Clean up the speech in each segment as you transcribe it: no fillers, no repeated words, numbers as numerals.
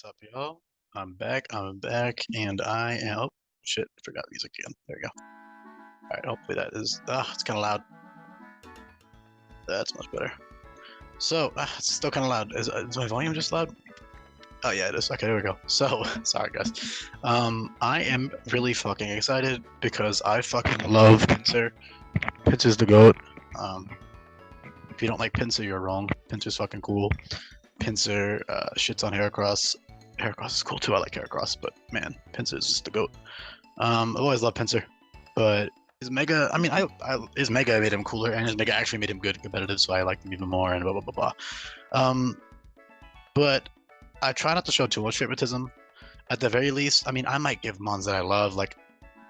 What's up, y'all? I'm back, and I am. Oh, shit, forgot music again. There we go. Alright, hopefully that is. It's kind of loud. That's much better. So, it's still kind of loud. Is my volume just loud? Oh, yeah, it is. Okay, there we go. So, sorry, guys. I am really fucking excited because I fucking love Pinsir. Pinsir's the GOAT. If you don't like Pinsir, you're wrong. Pinsir's fucking cool. Pinsir shits on Heracross. Heracross is cool too. I like Heracross, but man, Pinsir is just the GOAT. I've always loved Pinsir, but his Mega. I mean, his Mega made him cooler, and his Mega actually made him good and competitive, so I liked him even more. And blah blah blah blah. But I try not to show too much favoritism. At the very least, I mean, I might give mons that I love like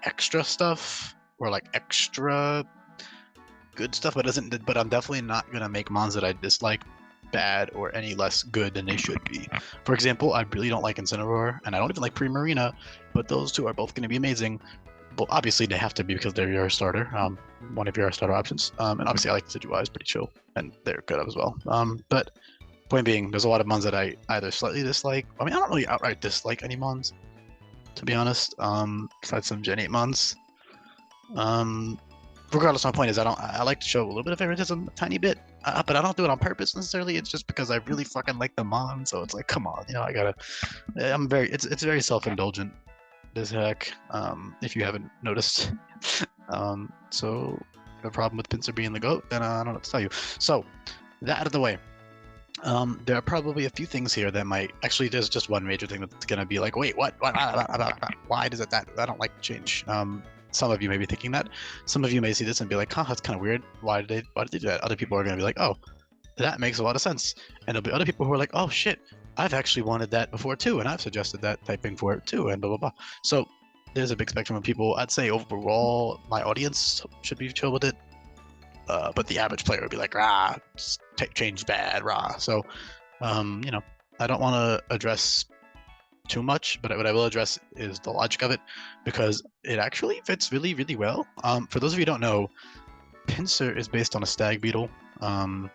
extra stuff or like extra good stuff, but doesn't. But I'm definitely not gonna make mons that I dislike bad or any less good than they should be. For example, I really don't like Incineroar, and I don't even like Primarina, but those two are both going to be amazing. But obviously, they have to be because they're your starter, one of your starter options. And obviously, I like Decidueye, pretty chill, and they're good as well. But point being, there's a lot of mons that I either slightly dislike. I mean, I don't really outright dislike any mons, to be honest. Besides some Gen 8 mons. Regardless, my point is I like to show a little bit of favoritism, a tiny bit, but I don't do it on purpose necessarily. It's just because I really fucking like the mon, so it's like, come on, I gotta. It's very self-indulgent, this heck. If you haven't noticed. So the problem with Pinsir being the GOAT, then I don't know what to tell you. So that out of the way. There are probably a few things here that might actually. There's just one major thing that's gonna be like, wait, what? Why does it that? I don't like change. Some of you may be thinking that. Some of you may see this and be like, huh, that's kind of weird. Why did they do that? Other people are going to be like, oh, that makes a lot of sense. And there'll be other people who are like, oh, shit, I've actually wanted that before too, and I've suggested that typing for it too, and blah, blah, blah. So there's a big spectrum of people. I'd say overall, my audience should be chill with it. But the average player would be like, change bad, rah. So, I don't want to address too much, but what I will address is the logic of it, because it actually fits really, really well. For those of you who don't know, Pinsir is based on a stag beetle, and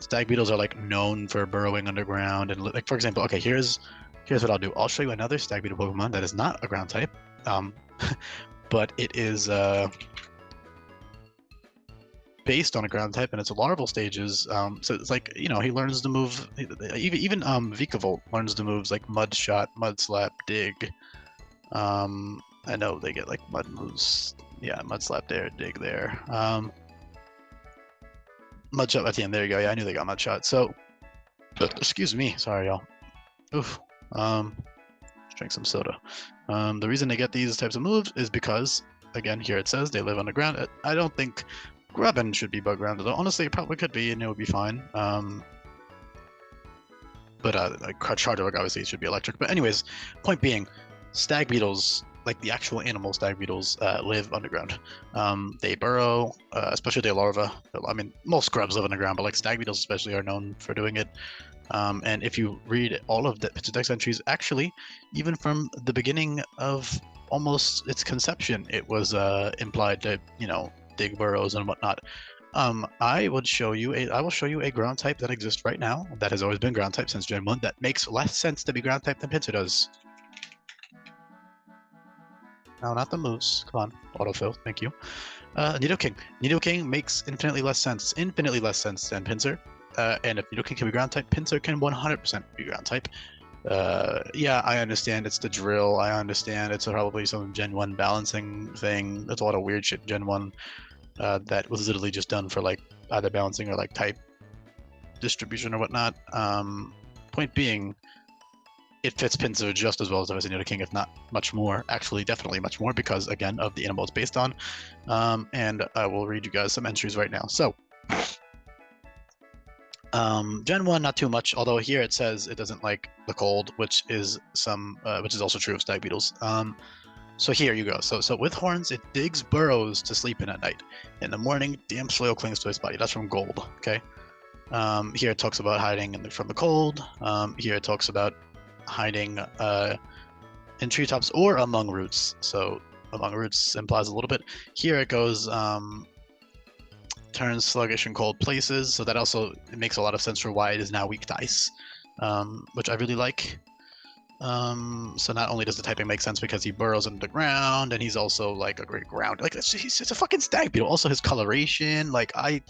stag beetles are like known for burrowing underground. And like, for example, okay, here's what I'll do. I'll show you another stag beetle Pokemon that is not a ground type, but it is based on a ground type, and it's larval stages. So it's like, he learns the move. Even Vikavolt learns the moves like Mud Shot, Mud Slap, Dig. I know they get like mud moves. Yeah, Mud Slap there, Dig there. Mud Shot at the end. There you go. Yeah, I knew they got Mud Shot. So, excuse me. Sorry, y'all. Oof. Let's drink some soda. The reason they get these types of moves is because, again, here it says they live underground. I don't think Grubbin should be bug grounded, though. Honestly, it probably could be, and it would be fine. But like Charjabug, obviously, it should be electric. But anyways, point being, stag beetles, like the actual animal stag beetles, live underground. They burrow, especially the larvae. I mean, most grubs live underground, but like stag beetles especially are known for doing it. And if you read all of the Pokédex entries, actually, even from the beginning of almost its conception, it was implied that, dig burrows and whatnot. I will show you a ground type that exists right now that has always been ground type since Gen 1 that makes less sense to be ground type than Pinsir does. No, not the moose. Come on, autofill. Thank you. Nidoking. Nidoking makes infinitely less sense than Pinsir. And if Nidoking can be ground type, Pinsir can 100% be ground type. Yeah, I understand it's the drill. I understand it's probably some Gen 1 balancing thing. There's a lot of weird shit in Gen 1 that was literally just done for like either balancing or like type distribution or whatnot. Point being, it fits Pinsir just as well as Nidoking, if not much more. Actually, definitely much more, because again of the animal it's based on. And I will read you guys some entries right now. So. Gen 1, not too much, although here it says it doesn't like the cold, which is also true of stag beetles. So here you go. So with horns, it digs burrows to sleep in at night. In the morning, damp soil clings to its body. That's from Gold, okay? Here it talks about hiding from the cold. Here it talks about hiding in treetops or among roots. So among roots implies a little bit. Here it goes, turns sluggish in cold places, so that also makes a lot of sense for why it is now weak to ice, which I really like. So not only does the typing make sense because he burrows into the ground, and he's also like a great ground. Like it's a fucking stag beetle. Also his coloration, like I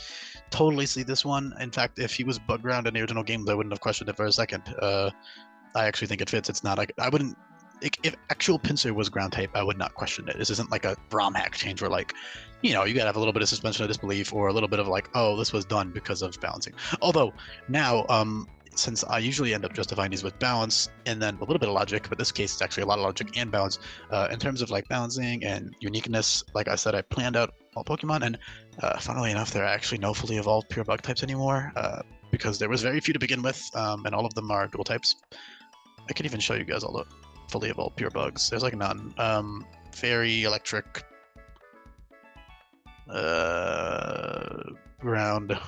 totally see this one. In fact, if he was bug ground in the original games, I wouldn't have questioned it for a second. I actually think it fits. It's not like I wouldn't. If actual Pinsir was ground type, I would not question it. This isn't like a ROM hack change where like, you know, you gotta have a little bit of suspension of disbelief or a little bit of like, oh, this was done because of balancing. Although now, since I usually end up justifying these with balance and then a little bit of logic, but this case it's actually a lot of logic and balance. In terms of like balancing and uniqueness, like I said, I planned out all Pokemon, and funnily enough, there are actually no fully evolved pure bug types anymore, because there was very few to begin with, and all of them are dual types. I could even show you guys all the fully evolved pure bugs. There's like none. Fairy, electric, ground.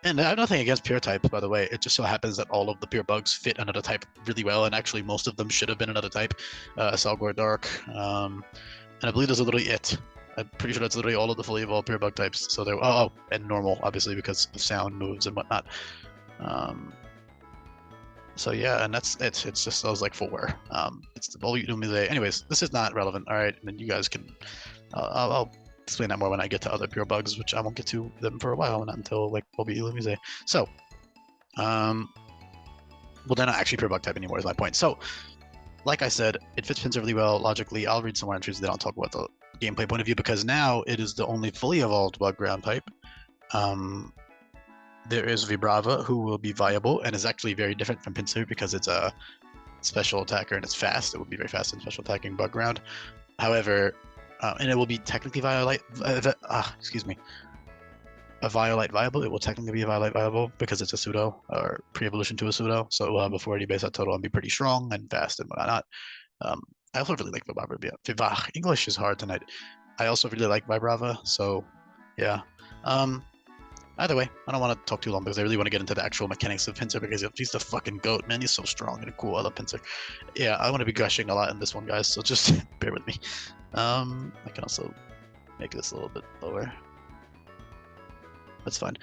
And I have nothing against pure types, by the way. It just so happens that all of the pure bugs fit another type really well, and actually most of them should have been another type. Salgor Dark, and I believe those are literally it. I'm pretty sure that's literally all of the fully evolved pure bug types. So they're and normal, obviously, because of sound moves and whatnot. So yeah, and that's it. It's just those like 4. It's the Volume. Anyways, this is not relevant. All right, and then you guys can. I'll explain that more when I get to other pure bugs, which I won't get to them for a while, not until like Volume. So, well, they're not actually pure bug type anymore. Is my point. So, like I said, it fits Pinsir really well logically. I'll read some more entries, then I'll talk about the gameplay point of view because now it is the only fully evolved bug ground type. There is Vibrava, who will be viable and is actually very different from Pinsir because it's a special attacker and it's fast. It will be very fast in special attacking bug ground. However, and it will be technically a Violite viable. It will technically be a Violite viable because it's a pseudo or pre-evolution to a pseudo. So it will have a 480 base at total and be pretty strong and fast and whatnot. I also really like Vibrava. English is hard tonight. I also really like Vibrava. So yeah. Either way, I don't want to talk too long because I really want to get into the actual mechanics of Pinsir because he's the fucking goat, man. He's so strong and cool. I love Pinsir. Yeah, I want to be gushing a lot in this one, guys, so just bear with me. I can also make this a little bit lower. That's fine.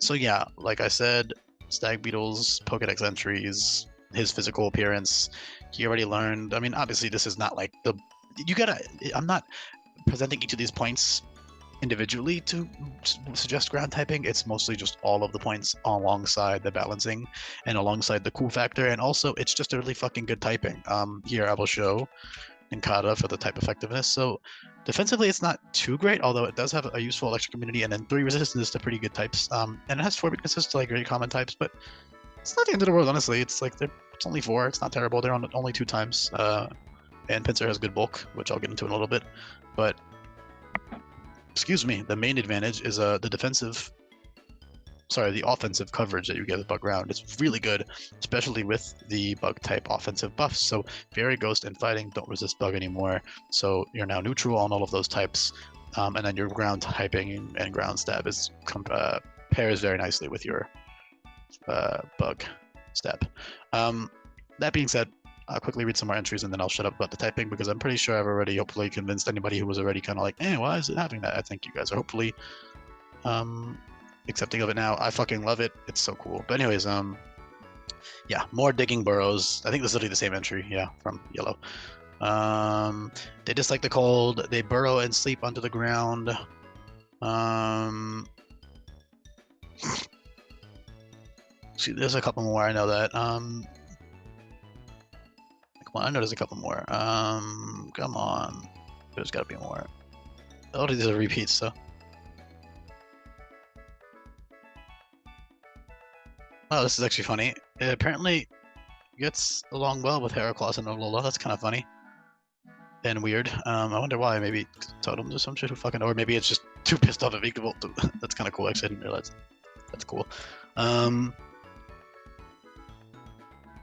So yeah, like I said, Stag Beetles, Pokedex entries, his physical appearance, he already learned. I mean, obviously this is not like the... I'm not presenting each of these points individually to suggest ground typing. It's mostly just all of the points alongside the balancing and alongside the cool factor, and also it's just a really fucking good typing. Here I will show Ninkata for the type effectiveness. So defensively it's not too great, although it does have a useful electric immunity and then 3 resistance to pretty good types, and it has 4 weaknesses to like very common types, but it's not the end of the world, honestly. It's like it's only 4. It's not terrible. They're on only 2 times, and Pinsir has good bulk, which I'll get into in a little bit, but excuse me, the main advantage is the offensive coverage that you get with bug ground. It's really good, especially with the bug type offensive buffs. So Fairy, Ghost, and Fighting don't resist bug anymore, so you're now neutral on all of those types, and then your ground typing and ground stab is pairs very nicely with your bug step. That being said, I'll quickly read some more entries and then I'll shut up about the typing because I'm pretty sure I've already hopefully convinced anybody who was already kind of like, why is it having that? I think you guys are hopefully accepting of it now. I fucking love it. It's so cool. But anyways, yeah, more digging burrows. I think this is literally the same entry, yeah, from Yellow. They dislike the cold. They burrow and sleep under the ground. See, there's a couple more. I know that. Come on, I know there's a couple more. Come on. There's gotta be more. Oh, these are repeats, so. Oh, this is actually funny. It apparently gets along well with Heracross and Alola. That's kind of funny. And weird. I wonder why. Maybe totems or some shit who fucking... Or maybe it's just too pissed off at Vikavolt. That's kind of cool, actually. I didn't realize. That's cool.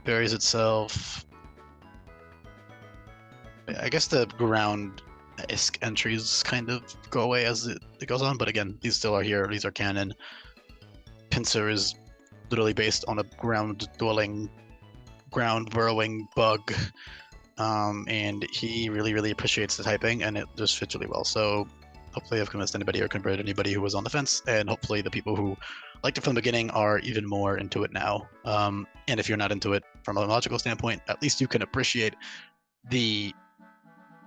Buries itself. I guess the ground-esque entries kind of go away as it goes on, but again, these still are here. These are canon. Pinsir is literally based on a ground-dwelling, ground-burrowing bug, and he really, really appreciates the typing, and it just fits really well. So hopefully I've convinced anybody or converted anybody who was on the fence, and hopefully the people who liked it from the beginning are even more into it now. And if you're not into it from a logical standpoint, at least you can appreciate the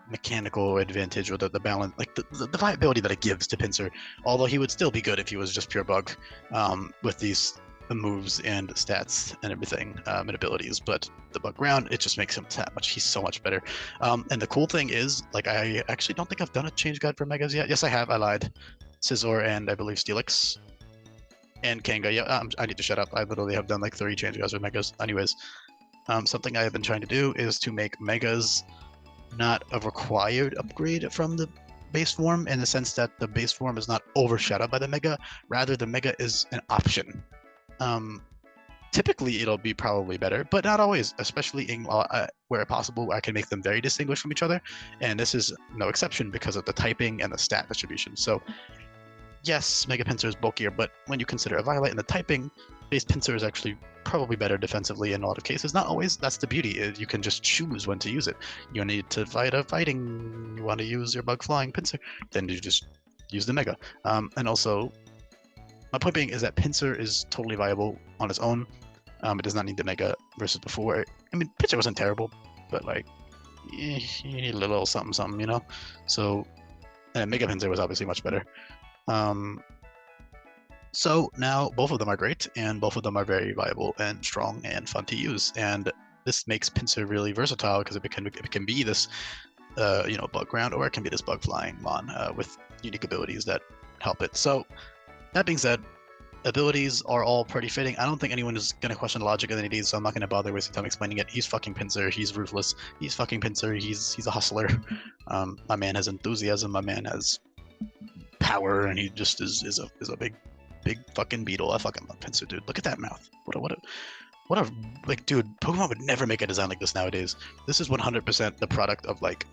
mechanical advantage or the balance, like the viability that it gives to Pinsir. Although he would still be good if he was just pure bug with these moves and stats and everything and abilities. But the bug ground, it just makes him that much. He's so much better. And the cool thing is, like, I actually don't think I've done a change guide for Megas yet. Yes, I have. I lied. Scizor and I believe Steelix and Kanga. Yeah, I need to shut up. I literally have done like 3 change guides with Megas. Anyways, something I have been trying to do is to make Megas not a required upgrade from the base form, in the sense that the base form is not overshadowed by the Mega. Rather, the Mega is an option. Typically, it'll be probably better, but not always, especially in where possible, I can make them very distinguished from each other. And this is no exception because of the typing and the stat distribution. So yes, Mega Pinsir is bulkier, but when you consider a Violet and the typing, base Pinsir is actually probably better defensively in a lot of cases. Not always. That's the beauty. You can just choose when to use it. You need to fight a fighting. You want to use your bug flying Pinsir, then you just use the Mega. And also, my point being is that Pinsir is totally viable on its own. It does not need the Mega versus before. I mean, Pinsir wasn't terrible, but like, you need a little something, something, you know? So, and Mega Pinsir was obviously much better. So now both of them are great, and both of them are very viable and strong and fun to use. And this makes Pinsir really versatile because it can be this, bug ground, or it can be this bug flying mon with unique abilities that help it. So that being said, abilities are all pretty fitting. I don't think anyone is gonna question the logic of any of these, so I'm not gonna bother wasting time explaining it. He's fucking Pinsir. He's ruthless. He's fucking Pinsir. He's a hustler. My man has enthusiasm. My man has power, and he just is a big fucking beetle. I fucking love Pinsir, dude. Look at that mouth. What a like, dude. Pokemon would never make a design like this nowadays. This is 100% the product of, like,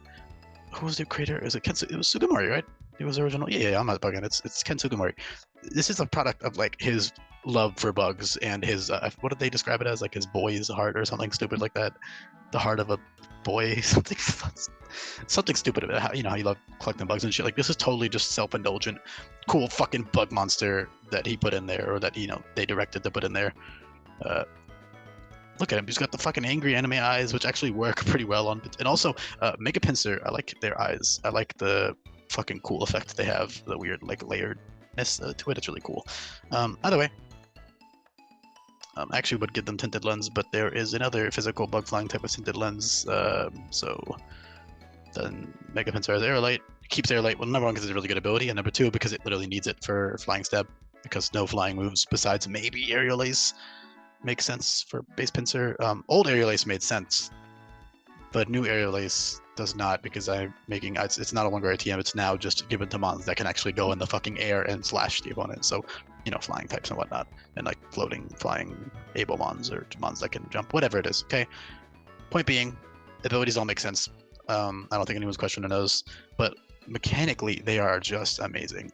who was the creator? Is it Ken? It was Sugimori, right? It was original. Yeah, I'm not bugging. It's Ken Sugimori. This is a product of, like, his love for bugs and his what did they describe it as? Like his boy's heart or something stupid like that. The heart of a boy, something stupid about how, how you love collecting bugs and shit. Like, this is totally just self-indulgent, cool fucking bug monster that he put in there, or that they directed to put in there. Look at him. He's got the fucking angry anime eyes, which actually work pretty well on. And also, Mega Pinsir, I like their eyes. I like the fucking cool effect they have. The weird, like, layeredness to it. It's really cool. Either way, I actually would give them tinted lens, but there is another physical bug flying type of tinted lens. So then Mega Pinsir has Aerolite. Keeps Aerolite. Well, number one, because it's a really good ability, and number two, because it literally needs it for Flying Stab, because no flying moves besides maybe Aerial Ace make sense for base Pinsir. Old Aerial Ace made sense, but new Aerial Ace does not, because it's not a longer ATM. It's now just given to mons that can actually go in the fucking air and slash the opponent. So, flying types and whatnot, and like floating, flying able mons, or mons that can jump, whatever it is. Okay. Point being, abilities all make sense. I don't think anyone's questioning those, but mechanically they are just amazing.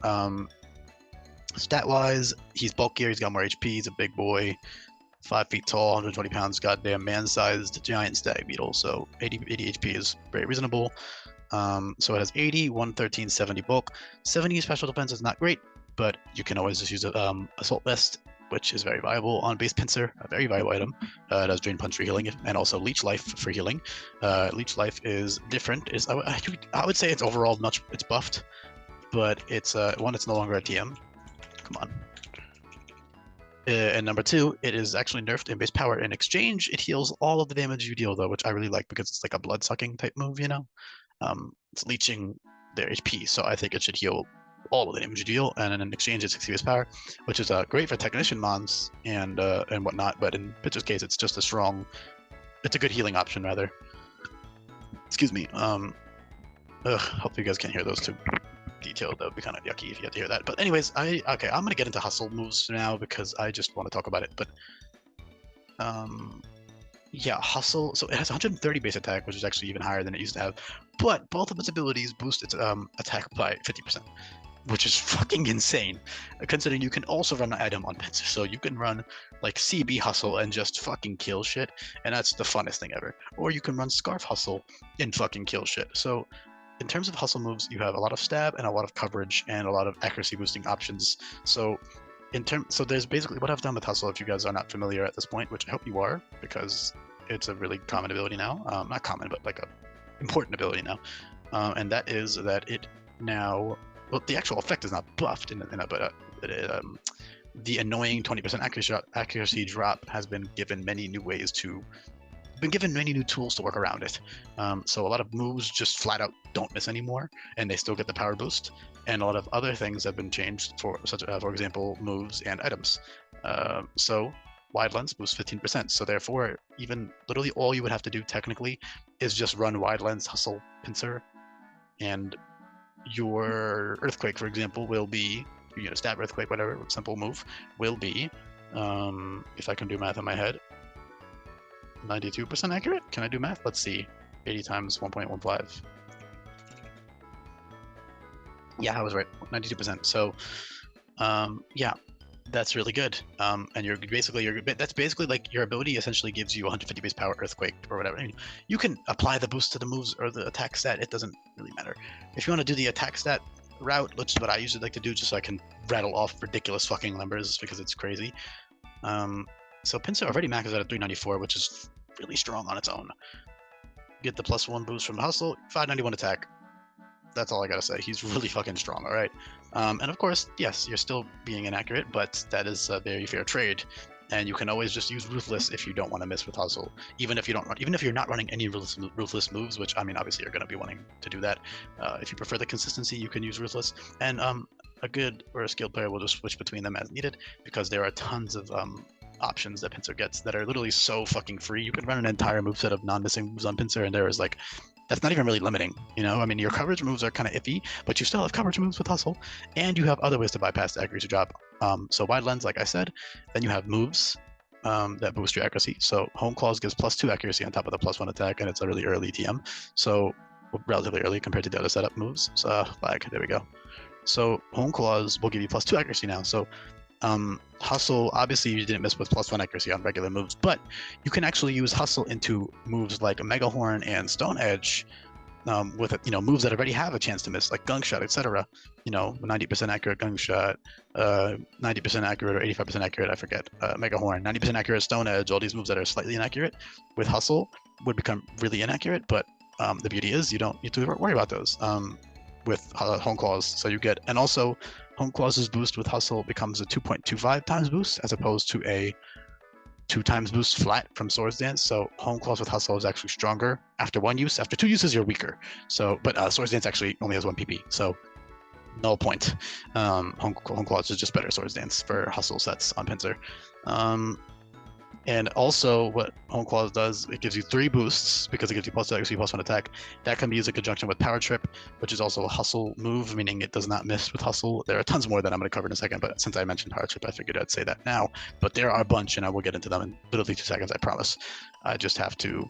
Stat-wise, he's bulkier. He's got more HP. He's a big boy. 5 feet tall, 120 pounds, goddamn man-sized giant stag beetle. So 80 HP is very reasonable. So it has 80, 113, 70 bulk. 70 special defense is not great, but you can always just use Assault Vest, which is very viable on base Pinsir, a very viable item. It has Drain Punch for healing, and also Leech Life for healing. Leech Life is different. I would say it's overall it's buffed, but it's it's no longer a TM. Come on. And number two, it is actually nerfed in base power. In exchange, it heals all of the damage you deal, though, which I really like, because it's like a blood-sucking type move, It's leeching their HP, so I think it should heal all of the damage you deal, and in exchange, it's 60 base power, which is great for Technician mons and whatnot, but in Pitcher's case, it's just it's a good healing option, rather. Excuse me. Hopefully you guys can't hear those two detailed. That would be kind of yucky if you had to hear that. But anyways, I'm gonna get into hustle moves now, because I just want to talk about it. But yeah, hustle. So it has 130 base attack, which is actually even higher than it used to have. But both of its abilities boost its attack by 50%, which is fucking insane, considering you can also run an item on Pinsir. So you can run like CB hustle and just fucking kill shit, and that's the funnest thing ever. Or you can run Scarf hustle and fucking kill shit. So in terms of hustle moves, you have a lot of stab and a lot of coverage and a lot of accuracy boosting options. So so there's basically what I've done with Hustle. If you guys are not familiar at this point, which I hope you are, because it's a really common ability now. Not common, but like a important ability now. And that is that it now, well, the actual effect is not buffed but the annoying 20% accuracy drop has been given many new tools to work around it. So a lot of moves just flat out don't miss anymore, and they still get the power boost. And a lot of other things have been changed, for example, moves and items. So wide lens boosts 15%. So therefore, even literally all you would have to do technically is just run wide lens, Hustle, Pinsir, and your Earthquake, for example, will be, stab Earthquake, whatever, simple move, will be, if I can do math in my head, 92% accurate? Can I do math? Let's see. 80 times 1.15. Yeah, I was right. 92%. So, yeah, that's really good. And that's basically like your ability essentially gives you 150 base power Earthquake or whatever. You can apply the boost to the moves or the attack stat. It doesn't really matter. If you want to do the attack stat route, which is what I usually like to do, just so I can rattle off ridiculous fucking numbers because it's crazy. So Pinsir already maxes out at 394, which is really strong on its own. Get the +1 boost from Hustle, 591 attack. That's all I gotta say. He's really fucking strong, all right? And of course, yes, you're still being inaccurate, but that is a very fair trade. And you can always just use Ruthless if you don't want to miss with Hustle. Even if you're not running any Ruthless moves, which, I mean, obviously you're going to be wanting to do that. If you prefer the consistency, you can use Ruthless. And a good or a skilled player will just switch between them as needed, because there are tons of options that Pinsir gets that are literally so fucking free. You can run an entire moveset of non-missing moves on Pinsir, and there is like, that's not even really limiting, I mean, your coverage moves are kind of iffy, but you still have coverage moves with Hustle, and you have other ways to bypass the accuracy drop. So wide lens, like I said, then you have moves that boost your accuracy. So Home Claws gives +2 accuracy on top of the +1 attack, and it's a really early TM. So relatively early compared to the other setup moves. So there we go. So Home Claws will give you +2 accuracy now. So Hustle, obviously you didn't miss with +1 accuracy on regular moves, but you can actually use Hustle into moves like Mega Horn and Stone Edge, with moves that already have a chance to miss, like Gunk Shot, etc. 90% accurate Gunk Shot, 90% accurate or 85% accurate, I forget, Mega Horn, 90% accurate Stone Edge. All these moves that are slightly inaccurate with Hustle would become really inaccurate, but the beauty is you don't need to worry about those with Home Claws. So you get, and also Home Claws' boost with Hustle becomes a 2.25 times boost as opposed to a 2 times boost flat from Swords Dance. So Home Claws with Hustle is actually stronger after 1 use. After 2 uses, you're weaker. So, but Swords Dance actually only has 1 PP. So null point. Home Claws is just better Swords Dance for Hustle sets on Pinsir. And also what Home Claws does, it gives you 3 boosts because it gives you +2 accuracy, +1 attack. That can be used in conjunction with Power Trip, which is also a Hustle move, meaning it does not miss with Hustle. There are tons more that I'm going to cover in a second, but since I mentioned Power Trip, I figured I'd say that now. But there are a bunch, and I will get into them in literally 2 seconds, I promise. I just have to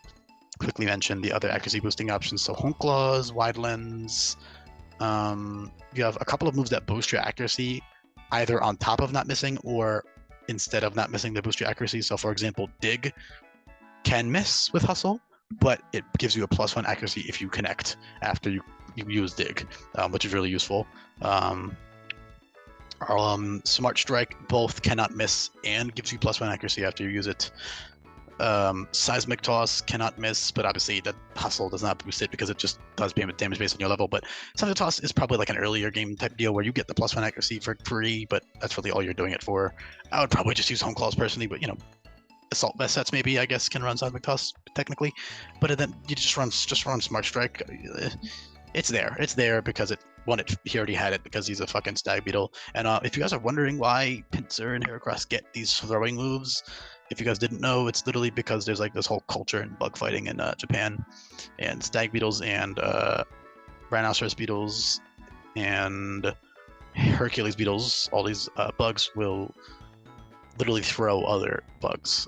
quickly mention the other accuracy boosting options. So Home Claws, Wide Lens. You have a couple of moves that boost your accuracy, either on top of not missing or instead of not missing, the boost your accuracy. So for example, Dig can miss with Hustle, but it gives you a +1 accuracy if you connect after you use Dig, which is really useful. Smart Strike both cannot miss and gives you +1 accuracy after you use it. Seismic Toss cannot miss, but obviously the Hustle does not boost it because it just does damage based on your level. But Seismic Toss is probably like an earlier game type deal where you get the +1 accuracy for free, but that's really all you're doing it for. I would probably just use Home Claws personally, but Assault Vest sets maybe, I guess, can run Seismic Toss technically, but then you just run Smart Strike. It's there because he already had it because he's a fucking Stag Beetle. And if you guys are wondering why Pinsir and Heracross get these throwing moves, if you guys didn't know, it's literally because there's like this whole culture in bug fighting in Japan, and Stag Beetles and Rhinoceros Beetles and Hercules Beetles, all these bugs will literally throw other bugs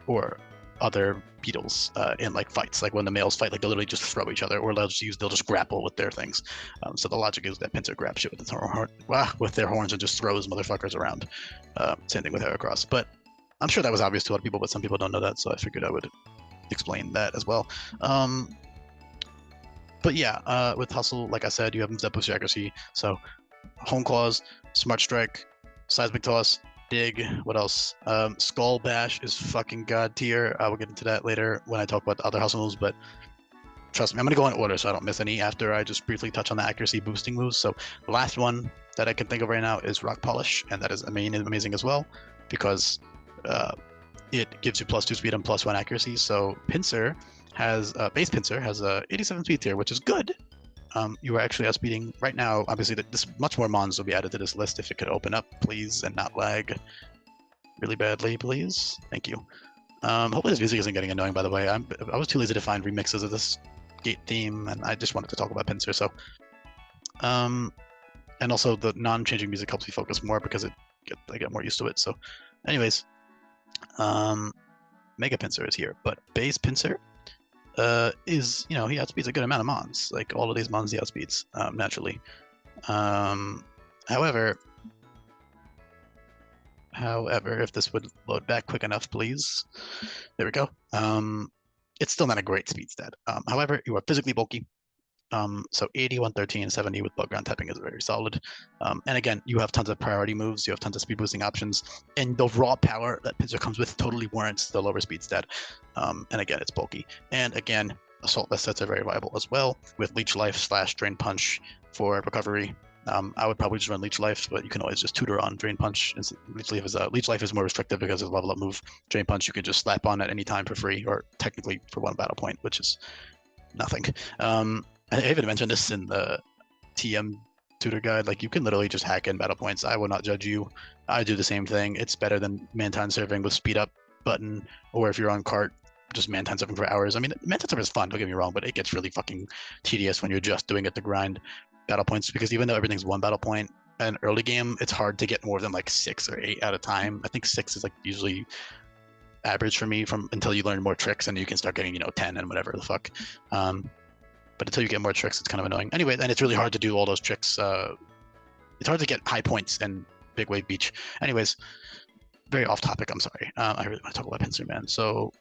or other beetles in like fights. Like when the males fight, like they'll literally just throw each other, or they'll just grapple with their things. So the logic is that Pinsir grabs shit with their horns and just throws motherfuckers around. Same thing with Heracross, but I'm sure that was obvious to a lot of people, but some people don't know that, so I figured I would explain that as well. But yeah, with Hustle, like I said, you have moves that boost your accuracy. So Home Claws, Smart Strike, Seismic Toss, Dig. What else? Skull Bash is fucking god tier. I will get into that later when I talk about the other hustle moves, but trust me, I'm gonna go in order so I don't miss any after I just briefly touch on the accuracy boosting moves. So the last one that I can think of right now is Rock Polish, and that is amazing as well because it gives you +2 speed and +1 accuracy. So Pinsir has base Pinsir has a 87 speed tier, which is good. You are actually outspeeding right now. Obviously, this much more mons will be added to this list if it could open up, please, and not lag really badly, please. Thank you. Hopefully this music isn't getting annoying, by the way. I was too lazy to find remixes of this gate theme, and I just wanted to talk about Pinsir. So, and also the non-changing music helps me focus more because I get more used to it. So, anyways, Mega Pinsir is here, but base Pinsir is, he outspeeds a good amount of mons. Like all of these mons he outspeeds naturally. However, if this would load back quick enough, please. There we go. It's still not a great speed stat. However, you are physically bulky. So 80, 113, 70 with bug ground tapping is very solid. And again, you have tons of priority moves. You have tons of speed boosting options. And the raw power that Pinsir comes with totally warrants the lower speed stat. And again, it's bulky. And again, assault vest sets are very viable as well with leech life / drain punch for recovery. I would probably just run leech life, but you can always just tutor on drain punch. Leech life is more restrictive because it's a level up move. Drain punch you can just slap on at any time for free, or technically for 1 battle point, which is nothing. I even mentioned this in the TM tutor guide. Like, you can literally just hack in battle points. I will not judge you. I do the same thing. It's better than Manton serving with speed up button, or if you're on cart, just Manton serving for hours. I mean, Manton serving is fun, don't get me wrong, but it gets really fucking tedious when you're just doing it to grind battle points, because even though everything's 1 battle point, in early game, it's hard to get more than like 6 or 8 at a time. I think 6 is like usually average for me until you learn more tricks and you can start getting 10 and whatever the fuck. But until you get more tricks, it's kind of annoying. Anyway, and it's really hard to do all those tricks. It's hard to get high points in Big Wave Beach. Anyways, very off topic, I'm sorry. I really want to talk about Pinsir, man. So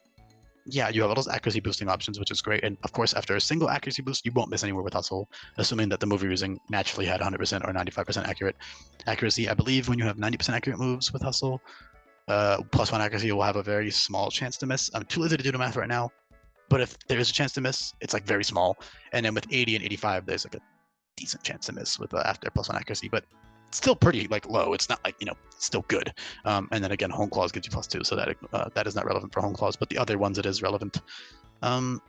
yeah, you have all those accuracy boosting options, which is great. And of course, after a single accuracy boost, you won't miss anywhere with Hustle, assuming that the move you're using naturally had 100% or 95% accuracy. I believe when you have 90% accurate moves with Hustle, +1 accuracy will have a very small chance to miss. I'm too lazy to do the math right now, but if there is a chance to miss, it's like very small. And then with 80 and 85, there's like a decent chance to miss with after +1 accuracy, but it's still pretty like low. It's not like, it's still good. And then again, Home Claws gives you +2, so that is not relevant for Home Claws, but the other ones it is relevant. And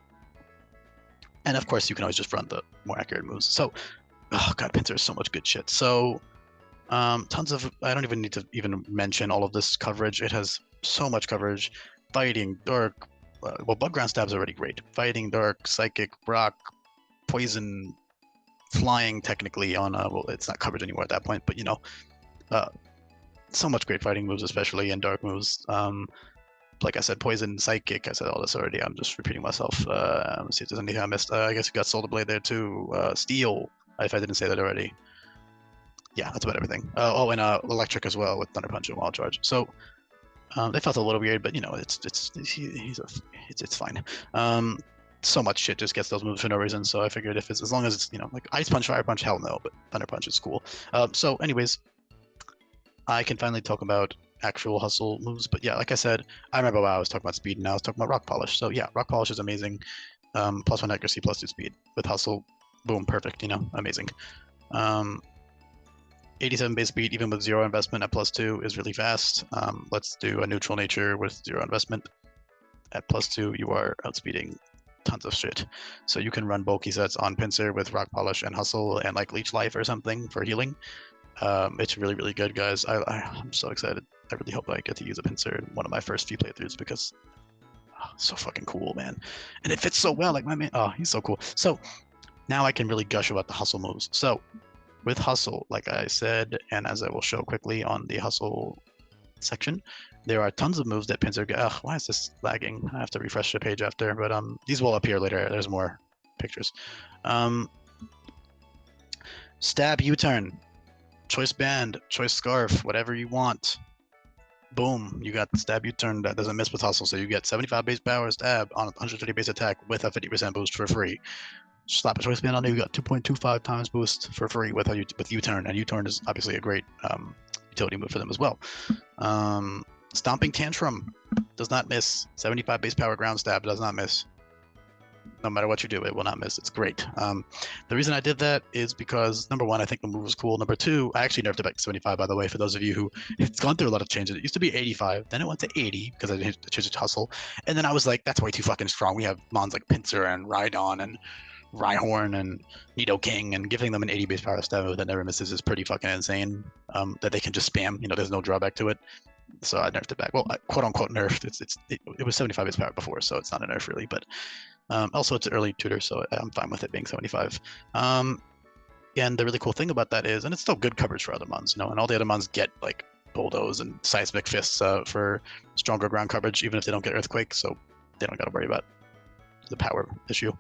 of course, you can always just run the more accurate moves. So, oh god, Pinsir is so much good shit. So, tons of, I don't even need to even mention all of this coverage. It has so much coverage. Fighting, Dark, well, Bug Ground Stab's already great. Fighting, Dark, Psychic, Rock, Poison, Flying technically on, well, it's not coverage anymore at that point, but so much great fighting moves, especially in Dark moves. Like I said, Poison, Psychic, I said all this already. I'm just repeating myself. Let's see if there's anything I missed. I guess you got Solar Blade there too. Steel, if I didn't say that already. Yeah, that's about everything. Oh, and Electric as well with Thunder Punch and Wild Charge. So they felt a little weird, but it's fine. So much shit just gets those moves for no reason. So I figured if it's, as long as it's like Ice Punch, Fire Punch, hell no, but Thunder Punch is cool. So anyways, I can finally talk about actual Hustle moves. But yeah, like I said, I remember why I was talking about speed, and now I was talking about Rock Polish. So yeah, Rock Polish is amazing. +1 accuracy, +2 speed with Hustle. Boom, perfect. Amazing. 87 base speed, even with 0 investment at +2 is really fast. Let's do a neutral nature with 0 investment. At +2, you are outspeeding tons of shit. So you can run bulky sets on Pinsir with Rock Polish and Hustle and like Leech Life or something for healing. It's really, really good, guys. I'm so excited. I really hope I get to use a Pinsir in one of my first few playthroughs because so fucking cool, man. And it fits so well, like my man. Oh, he's so cool. So now I can really gush about the Hustle moves. So with Hustle, like I said, and as I will show quickly on the Hustle section, there are tons of moves that Pinsir get. Ugh, why is this lagging? I have to refresh the page after, but these will appear later. There's more pictures. Stab U-turn, choice band, choice scarf, whatever you want. Boom, you got stab U-turn that doesn't miss with Hustle, so you get 75 base power stab on 130 base attack with a 50% boost for free. Slap a choice band on it, you got 2.25 times boost for free with U-turn, and U-turn is obviously a great utility move for them as well. Stomping Tantrum does not miss. 75 base power ground stab does not miss. No matter what you do, it will not miss. It's great. The reason I did that is because, number one, I think the move was cool. Number two, I actually nerfed it back to 75, by the way, for those of you who, it's gone through a lot of changes. It used to be 85, then it went to 80 because I changed it to Hustle. And then I was like, that's way too fucking strong. We have mons like Pinsir and Rhydon and Rhyhorn and Nidoking, and giving them an 80 base power stab that never misses is pretty fucking insane. That they can just spam, there's no drawback to it. So I nerfed it back. Well, quote unquote nerfed. It was 75 base power before, so it's not a nerf really, but also it's an early tutor, so I'm fine with it being 75. And the really cool thing about that is, and it's still good coverage for other mons, and all the other mons get like Bulldoze and Seismic Fists for stronger ground coverage, even if they don't get Earthquake, so they don't got to worry about the power issue.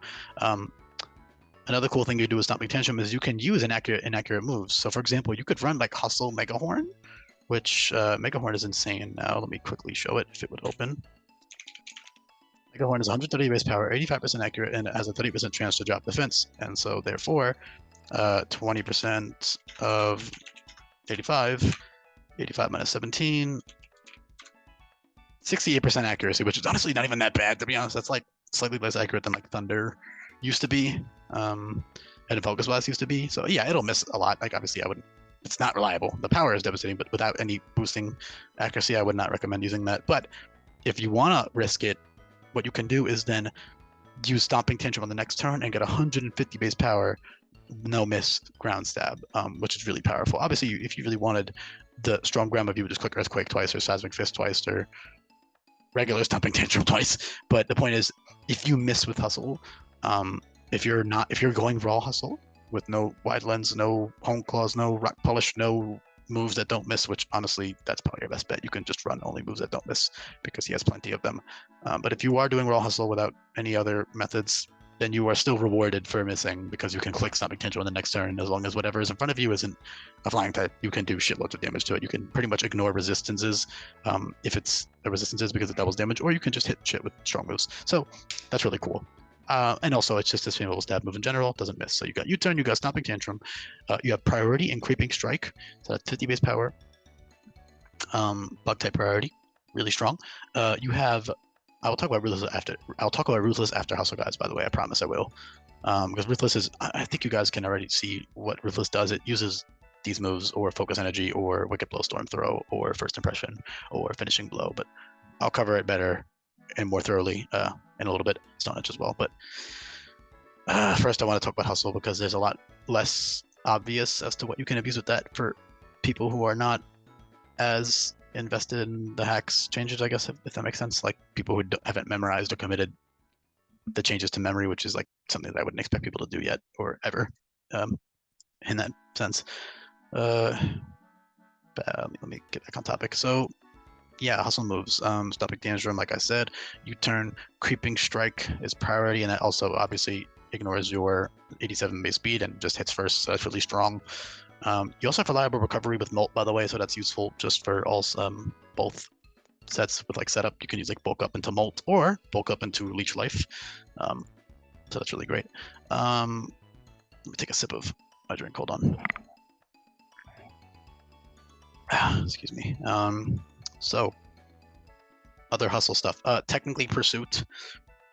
Another cool thing you do with Stomping Tantrum is you can use inaccurate moves. So for example, you could run like Hustle Mega Horn, which Mega Horn is insane now. Let me quickly show it if it would open. Mega Horn is 130 base power, 85% accurate, and it has a 30% chance to drop defense. And so therefore, 20% of 85 minus 17, 68% accuracy, which is honestly not even that bad, to be honest. That's like slightly less accurate than like Thunder used to be, and Focus Blast used to be. So yeah, it'll miss a lot. Like obviously I wouldn't, it's not reliable. The power is devastating, but without any boosting accuracy, I would not recommend using that. But if you want to risk it, what you can do is then use Stomping Tantrum on the next turn and get 150 base power, no miss ground stab, which is really powerful. Obviously, if you really wanted the strong ground move, you would just click Earthquake twice or Seismic Fist twice or regular Stomping Tantrum twice. But the point is, if you miss with Hustle, if you're going raw Hustle with no Wide Lens, no Hone Claws, no Rock Polish, no moves that don't miss, which honestly, that's probably your best bet. You can just run only moves that don't miss because he has plenty of them. But if you are doing raw Hustle without any other methods, then you are still rewarded for missing because you can click Stomping Tantrum on the next turn. As long as whatever is in front of you isn't a flying type, you can do shitloads of damage to it. You can pretty much ignore resistances if it's a resistances because it doubles damage, or you can just hit shit with strong moves. So that's really cool. And also, it's just a spammable stab move in general. It doesn't miss. So you got U-turn, you got Stomping Tantrum, you have priority and Creeping Strike. So that's 50 base power. Bug type priority, really strong. You have. I will talk about Ruthless after. I'll talk about Ruthless after Hustle, guys. By the way, I promise I will. Because Ruthless is. I think you guys can already see what Ruthless does. It uses these moves, or Focus Energy, or Wicked Blow, Storm Throw, or First Impression, or Finishing Blow. But I'll cover it better and more thoroughly in a little bit. Stone Edge as well. But first, I want to talk about Hustle because there's a lot less obvious as to what you can abuse with that for people who are not as invested in the hacks changes, I guess, if that makes sense. Like people who haven't memorized or committed the changes to memory, which is like something that I wouldn't expect people to do yet or ever in that sense. But let me get back on topic. So yeah, Hustle moves. Stomping Tantrum, like I said, U-turn, Creeping Strike is priority, and that also obviously ignores your 87 base speed and just hits first, so that's really strong. You also have reliable recovery with Molt, by the way, so that's useful just for all both sets with like setup. You can use like bulk up into Molt or bulk up into Leech Life, so that's really great. Let me take a sip of my drink. Hold on. Excuse me. So other Hustle stuff. Technically Pursuit.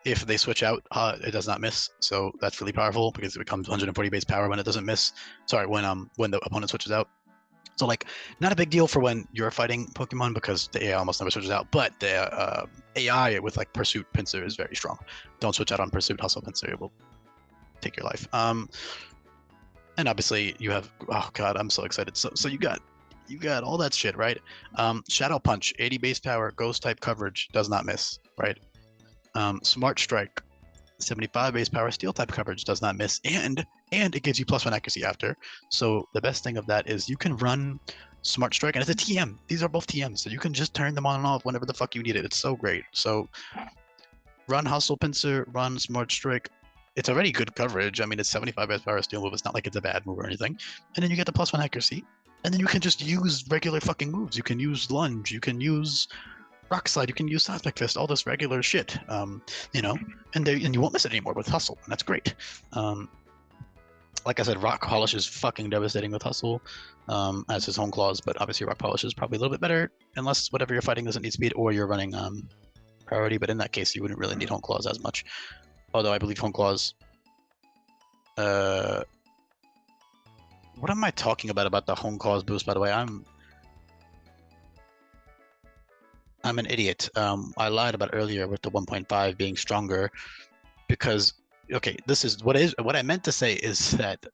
If they switch out, it does not miss. So that's really powerful because it becomes 140 base power when it doesn't miss. Sorry, when the opponent switches out. So like, not a big deal for when you're fighting Pokemon because the AI almost never switches out. But the AI with like Pursuit Pinsir is very strong. Don't switch out on Pursuit Hustle Pinsir. It will take your life. And obviously you have. Oh god, I'm so excited. So you got all that shit, right? Shadow Punch, 80 base power, Ghost type coverage, does not miss, right? Smart Strike, 75 base power, Steel type coverage, does not miss, and it gives you +1 accuracy after. So the best thing of that is you can run Smart Strike, and it's a TM. These are both TMs, so you can just turn them on and off whenever the fuck you need it. It's so great. So run Hustle Pinsir, run Smart Strike. It's already good coverage. I mean, it's 75 base power Steel move. It's not like it's a bad move or anything. And then you get the +1 accuracy. And then you can just use regular fucking moves. You can use Lunge, you can use Rock Slide, you can use Seismic Fist, all this regular shit, and you won't miss it anymore with Hustle, and that's great. like I said, Rock Polish is fucking devastating with Hustle, as his home clause, but obviously Rock Polish is probably a little bit better, unless whatever you're fighting doesn't need speed or you're running priority, but in that case, you wouldn't really need home clause as much. Although I believe home clause... what am I talking about the home clause boost, by the way? I'm an idiot. I lied about earlier with the 1.5 being stronger because, okay, this is what I meant to say is that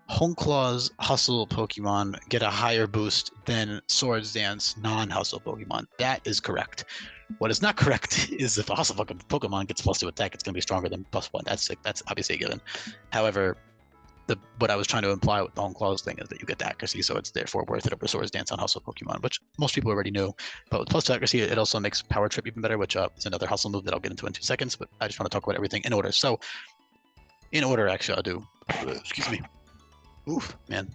Home Claw's Hustle Pokemon get a higher boost than Swords Dance non-Hustle Pokemon. That is correct. What is not correct is if a Hustle Pokemon gets +2 attack, it's going to be stronger than +1. That's obviously a given. However, what I was trying to imply with the Home Claws thing is that you get the accuracy, so it's therefore worth it over Swords Dance on Hustle Pokemon, which most people already knew. But with +2 accuracy, it also makes Power Trip even better, which is another Hustle move that I'll get into in 2 seconds. But I just want to talk about everything in order. So, in order, actually, I'll do. Excuse me. Oof, man,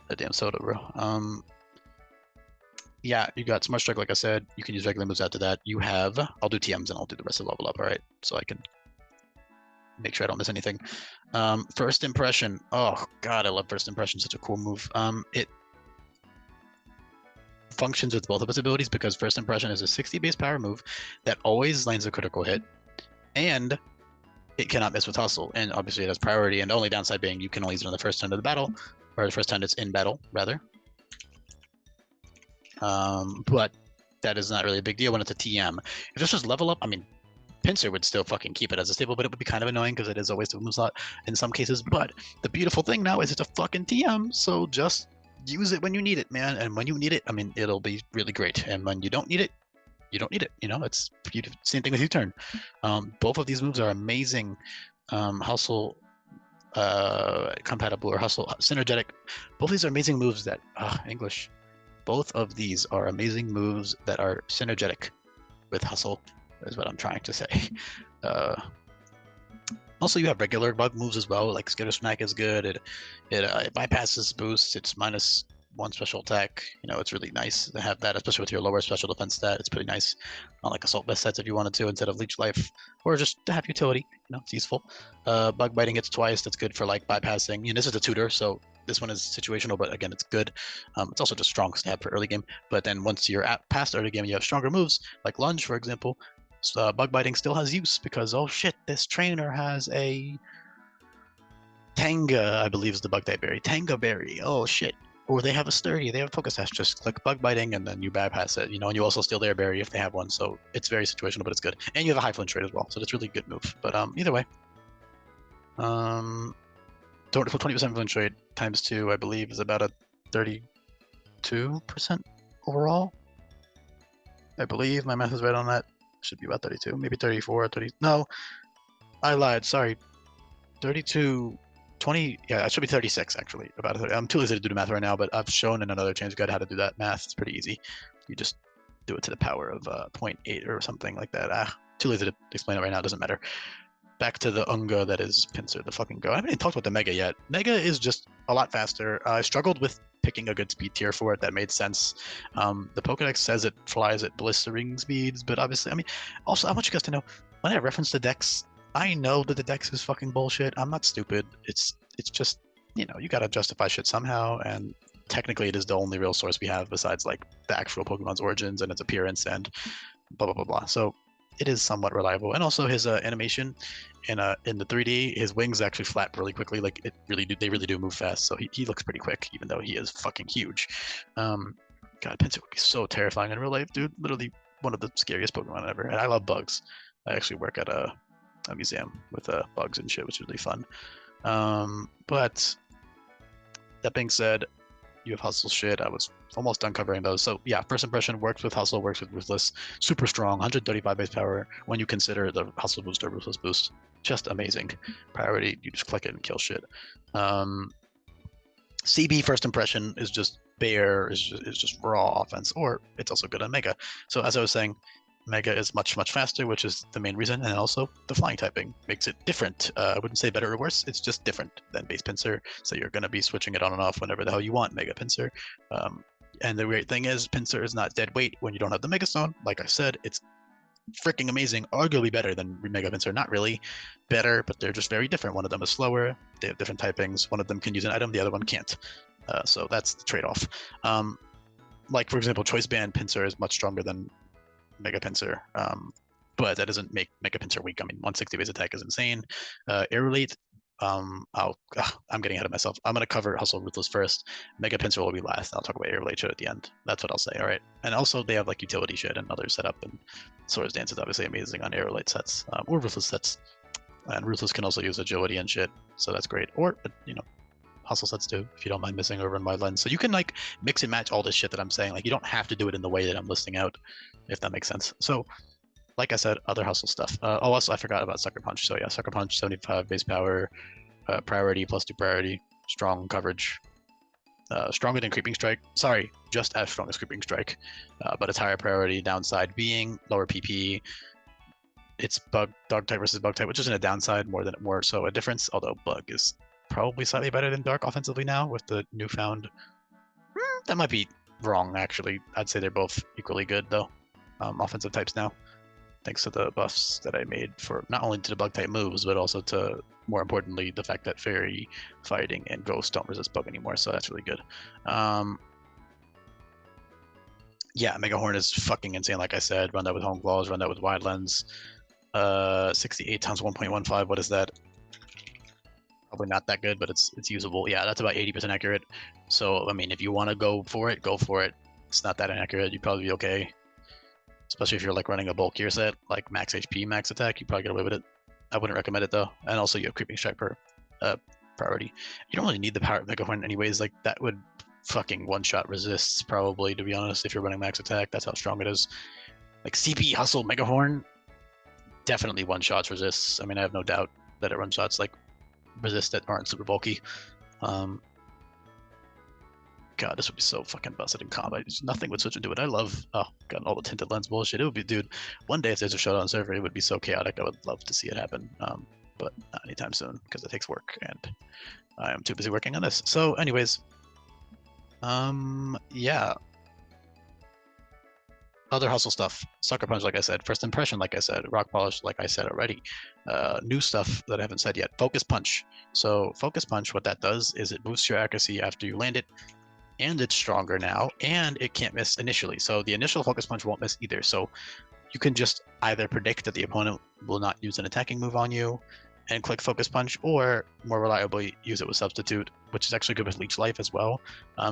that damn soda, bro. Yeah, you got Smart Strike, like I said. You can use regular moves after that. You have. I'll do TMs and I'll do the rest of level up. All right, so I can make sure I don't miss anything. First Impression. Oh god, I love First Impression. Such a cool move. It functions with both of its abilities because First Impression is a 60 base power move that always lands a critical hit, and it cannot miss with Hustle. And obviously it has priority. And the only downside being you can only use it on the first turn of the battle, or the first time it's in battle, rather. But that is not really a big deal when it's a TM. If this was level up, I mean, Pinsir would still fucking keep it as a staple, but it would be kind of annoying because it is a waste of move slot in some cases. But the beautiful thing now is it's a fucking TM, so just use it when you need it, man. And when you need it, I mean, it'll be really great. And when you don't need it, you don't need it. You know, it's same thing with U-turn. Both of these moves are amazing. Hustle compatible or Hustle synergetic. Both of these are amazing moves that English. Both of these are amazing moves that are synergetic with Hustle, is what I'm trying to say. Also, you have regular bug moves as well, like Skitter Smack is good. It bypasses boosts. It's -1 special attack. You know, it's really nice to have that, especially with your lower special defense stat. It's pretty nice on like Assault Vest sets if you wanted to, instead of Leech Life, or just to have utility. You know, it's useful. Bug Biting hits twice. That's good for like bypassing. You know, this is a tutor, so this one is situational, but again, it's good. It's also just strong stab for early game. But then once you're past early game, you have stronger moves, like Lunge, for example. Bug Biting still has use because, oh shit, this trainer has a Tanga, I believe is the bug type berry. Tanga Berry, oh shit. Or they have a Sturdy, they have a Focus Sash. Just click Bug Biting and then you bypass it, you know, and you also steal their berry if they have one. So it's very situational, but it's good. And you have a high flinch rate as well, so that's really good move. But either way. 20% flinch rate times 2, I believe, is about a 32% overall. I believe my math is right on that. Should be about 32, maybe 34 or 30. No, I lied. Sorry. 32, 20. Yeah, it should be 36 actually. About 30. I'm too lazy to do the math right now, but I've shown in another change guide how to do that math. It's pretty easy. You just do it to the power of 0.8 or something like that. Too lazy to explain it right now. It doesn't matter. Back to the Unga that is Pinsir, the fucking go. I haven't even talked about the Mega yet. Mega is just a lot faster. I struggled with picking a good speed tier for it that made sense. The Pokedex says it flies at blistering speeds, but obviously, I mean, also, I want you guys to know, when I reference the Dex, I know that the Dex is fucking bullshit. I'm not stupid. It's just, you know, you gotta justify shit somehow, and technically it is the only real source we have besides, like, the actual Pokemon's origins and its appearance and blah, blah, blah, blah. So it is somewhat reliable. And also his animation in the 3D, his wings actually flap really quickly. Like they really do move fast. So he looks pretty quick, even though he is fucking huge. God, Pinsir would be so terrifying in real life, dude. Literally one of the scariest Pokemon ever. And I love bugs. I actually work at a museum with bugs and shit, which is really fun. But that being said, you have Hustle shit. I was almost done covering those. So yeah, First Impression works with Hustle, works with Ruthless. Super strong, 135 base power when you consider the Hustle boost or Ruthless boost. Just amazing. Priority, you just click it and kill shit. CB First Impression is just bare, is just raw offense, or it's also good on Mega. So as I was saying, Mega is much faster, which is the main reason, and also the flying typing makes it different. I wouldn't say better or worse, it's just different than base Pinsir, so you're going to be switching it on and off whenever the hell you want Mega Pinsir. And the great thing is, Pinsir is not dead weight when you don't have the Mega Stone. Like I said, it's freaking amazing, arguably better than Mega Pinsir. Not really better, but they're just very different. One of them is slower. They have different typings. One of them can use an item, the other one can't. So that's the trade-off. Like for example, Choice Band Pinsir is much stronger than Mega Pinsir. But that doesn't make Mega Pinsir weak. I mean, 160 base attack is insane. Aerolate, I'm getting ahead of myself. I'm gonna cover Hustle Ruthless first. Mega Pinsir will be last. I'll talk about Aerolate shit at the end. That's what I'll say. All right. And also they have like utility shit and other setup, and Swords Dance is obviously amazing on Aerolate sets or Ruthless sets. And Ruthless can also use agility and shit, so that's great. Or Hustle sets too, if you don't mind missing over in Wide Lens. So you can like mix and match all this shit that I'm saying. Like you don't have to do it in the way that I'm listing out, if that makes sense. So like I said, other Hustle stuff. Also, I forgot about Sucker Punch. So yeah, Sucker Punch, 75 base power, priority +2 priority, strong coverage, stronger than Creeping Strike. Sorry, just as strong as Creeping Strike, but it's higher priority. Downside being lower PP. It's Dog type versus Bug type, which isn't a downside, more so a difference. Although Bug is probably slightly better than Dark offensively now with the newfound. That might be wrong actually. I'd say they're both equally good though, offensive types now, thanks to the buffs that I made for not only to the Bug type moves, but also to, more importantly, the fact that Fairy, Fighting, and Ghost don't resist Bug anymore, so that's really good. Yeah, Mega Horn is fucking insane, like I said. Run that with Home Claws, run that with Wide Lens. 68 times 1.15, what is that? Probably not that good, but it's usable. Yeah, that's about 80% accurate. So, I mean, if you want to go for it, go for it. It's not that inaccurate. You'd probably be okay. Especially if you're like running a bulkier set, like max HP, max attack, you probably get away with it. I wouldn't recommend it though. And also you have Creeping Strike per priority. You don't really need the power of Mega Horn anyways. Like that would fucking one-shot resists probably, to be honest, if you're running max attack. That's how strong it is. Like CP Hustle Mega Horn, definitely one-shots resists. I mean, I have no doubt that it one-shots like resist that aren't super bulky. God, this would be so fucking busted in combat. Nothing would switch into it. I love, God, all the tinted lens bullshit. It would be, dude, one day if there's a showdown server, it would be so chaotic. I would love to see it happen, but not anytime soon because it takes work and I am too busy working on this. So anyways, yeah. Other Hustle stuff. Sucker Punch, like I said. First Impression, like I said. Rock Polish, like I said already. New stuff that I haven't said yet. Focus Punch. So Focus Punch, what that does is it boosts your accuracy after you land it, and it's stronger now, and it can't miss initially. So the initial Focus Punch won't miss either. So you can just either predict that the opponent will not use an attacking move on you and click Focus Punch, or more reliably use it with Substitute, which is actually good with Leech Life as well,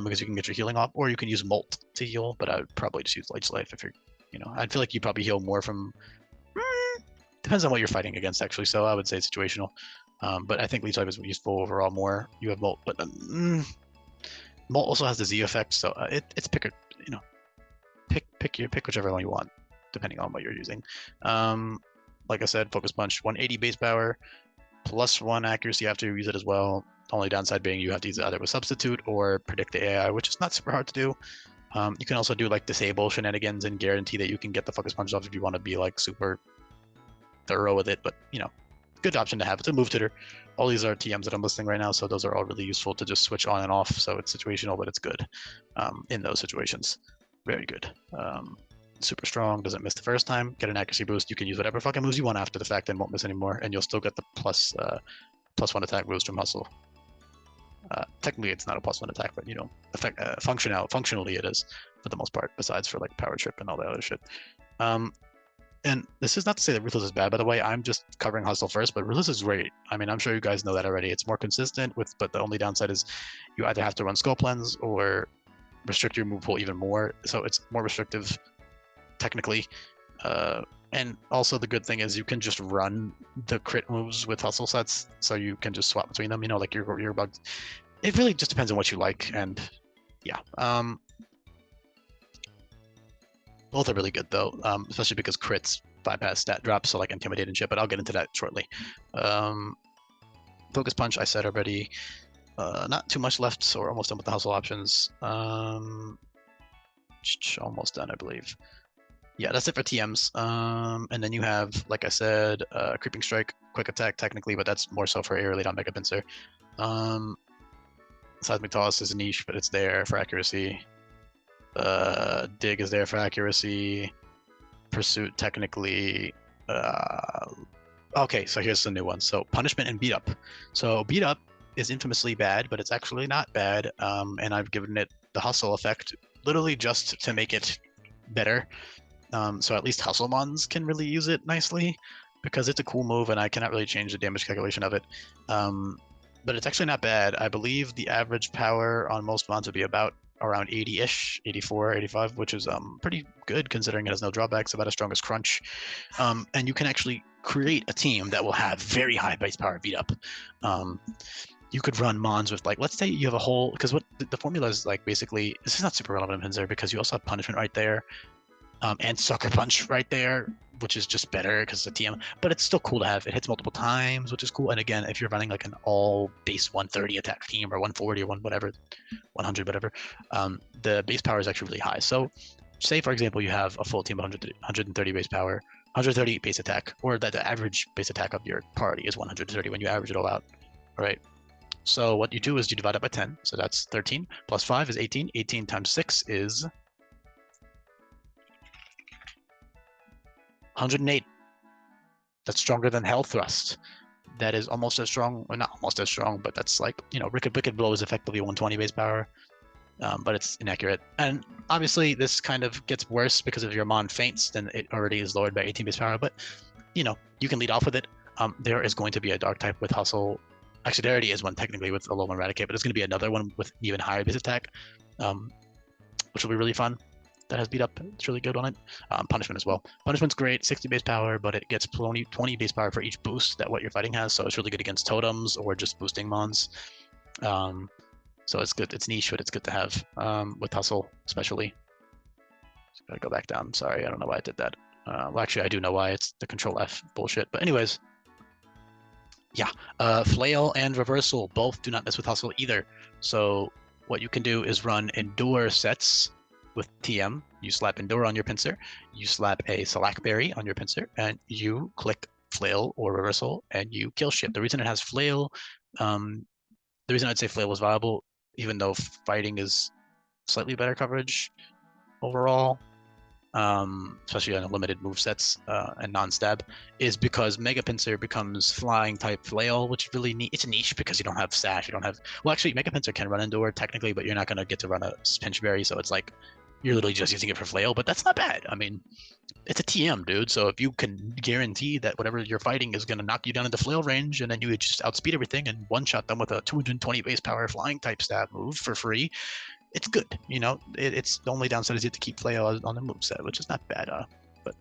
because you can get your healing off, or you can use Molt to heal, but I would probably just use Leech Life if you're, I feel like you probably heal more from, depends on what you're fighting against actually, so I would say situational. But I think Leech Life is useful overall more. You have Molt, but Molt also has the Z effect, so it's pick whichever one you want, depending on what you're using. Like I said, Focus Punch, 180 base power, +1 accuracy after you use it as well. The only downside being you have to use it either with Substitute or predict the AI, which is not super hard to do. You can also do like disable shenanigans and guarantee that you can get the Focus Punch off if you want to be like super thorough with it, but good option to have. It's a move tutor. All these are TMs that I'm listing right now, so those are all really useful to just switch on and off. So it's situational, but it's good in those situations. Very good. Super strong, doesn't miss the first time. Get an accuracy boost. You can use whatever fucking moves you want after the fact and won't miss anymore, and you'll still get the +1 attack boost from Hustle. Technically, it's not a +1 attack, but functionally it is for the most part. Besides for like power trip and all that other shit. And this is not to say that Ruthless is bad, by the way. I'm just covering Hustle first, but Ruthless is great. I mean, I'm sure you guys know that already. It's more consistent but the only downside is you either have to run Scope Lens or restrict your move pool even more. So it's more restrictive, technically. And also the good thing is you can just run the crit moves with Hustle sets, so you can just swap between them, like your bugs. It really just depends on what you like, and yeah. Both are really good though, especially because crits bypass stat drops, so like Intimidate and shit, but I'll get into that shortly. Focus Punch, I said already. Not too much left, so we're almost done with the Hustle options. Almost done, I believe. Yeah, that's it for TMs. And then you have, like I said, Creeping Strike, Quick Attack technically, but that's more so for Aerolate on Mega Pinsir. Seismic Toss is a niche, but it's there for accuracy. Dig is there for accuracy. Pursuit technically. Okay, so here's the new one. So punishment and beat up. So beat up is infamously bad, but it's actually not bad. And I've given it the hustle effect, literally just to make it better. So at least hustle mons can really use it nicely, because it's a cool move, and I cannot really change the damage calculation of it. But it's actually not bad. I believe the average power on most mons would be about around 80-ish, 84, 85, which is pretty good considering it has no drawbacks, about as strong as Crunch. And you can actually create a team that will have very high base power beat up. You could run mons with, like, let's say you have a whole, because what the formula is like, basically, this is not super relevant in Pinsir because you also have punishment right there, and Sucker Punch right there, which is just better because it's a TM, but it's still cool to have. It hits multiple times, which is cool. And again, if you're running like an all base 130 attack team or 140 or 100 whatever, the base power is actually really high. So say, for example, you have a full team of 130 base power, 130 base attack, or that the average base attack of your party is 130 when you average it all out, right? So what you do is you divide it by 10. So that's 13 plus 5 is 18. 18 times 6 is 108. That's stronger than Hell Thrust. That is almost as strong, or not almost as strong, but that's like, you know, Wicked Blow is effectively 120 base power, but it's inaccurate. And obviously this kind of gets worse because if your Mon faints, then it already is lowered by 18 base power, but, you know, you can lead off with it. There is going to be a Dark type with Hustle. Actually, there already is one technically with a low Eradicate, but there's going to be another one with even higher base attack, which will be really fun. That has beat up. It's really good on it. Punishment as well. Punishment's great, 60 base power, but it gets 20 base power for each boost that what you're fighting has, so it's really good against totems or just boosting mons. So it's good. It's niche, but it's good to have with Hustle, especially. Just gotta go back down. Sorry, I don't know why I did that. Well, actually, I do know why. It's the Control F bullshit. But anyways, yeah. Flail and Reversal both do not mess with Hustle either. So what you can do is run Endure sets with TM. You slap Endure on your Pinsir, you slap a Slackberry on your Pinsir, and you click Flail or Reversal, and you kill shit. The reason it has Flail, the reason I'd say Flail was viable, even though fighting is slightly better coverage overall, especially on limited movesets and non-stab, is because Mega Pinsir becomes flying type Flail, which really it's a niche because you don't have Sash, you don't have, well, actually Mega Pinsir can run Endure technically, but you're not going to get to run a Pinchberry, so it's like you're literally just using it for Flail, but that's not bad. I mean, it's a TM, dude, so if you can guarantee that whatever you're fighting is going to knock you down into Flail range, and then you just outspeed everything and one-shot them with a 220 base power flying type stab move for free, it's good. You know, it's the only downside is you have to keep Flail on the moveset, which is not bad. But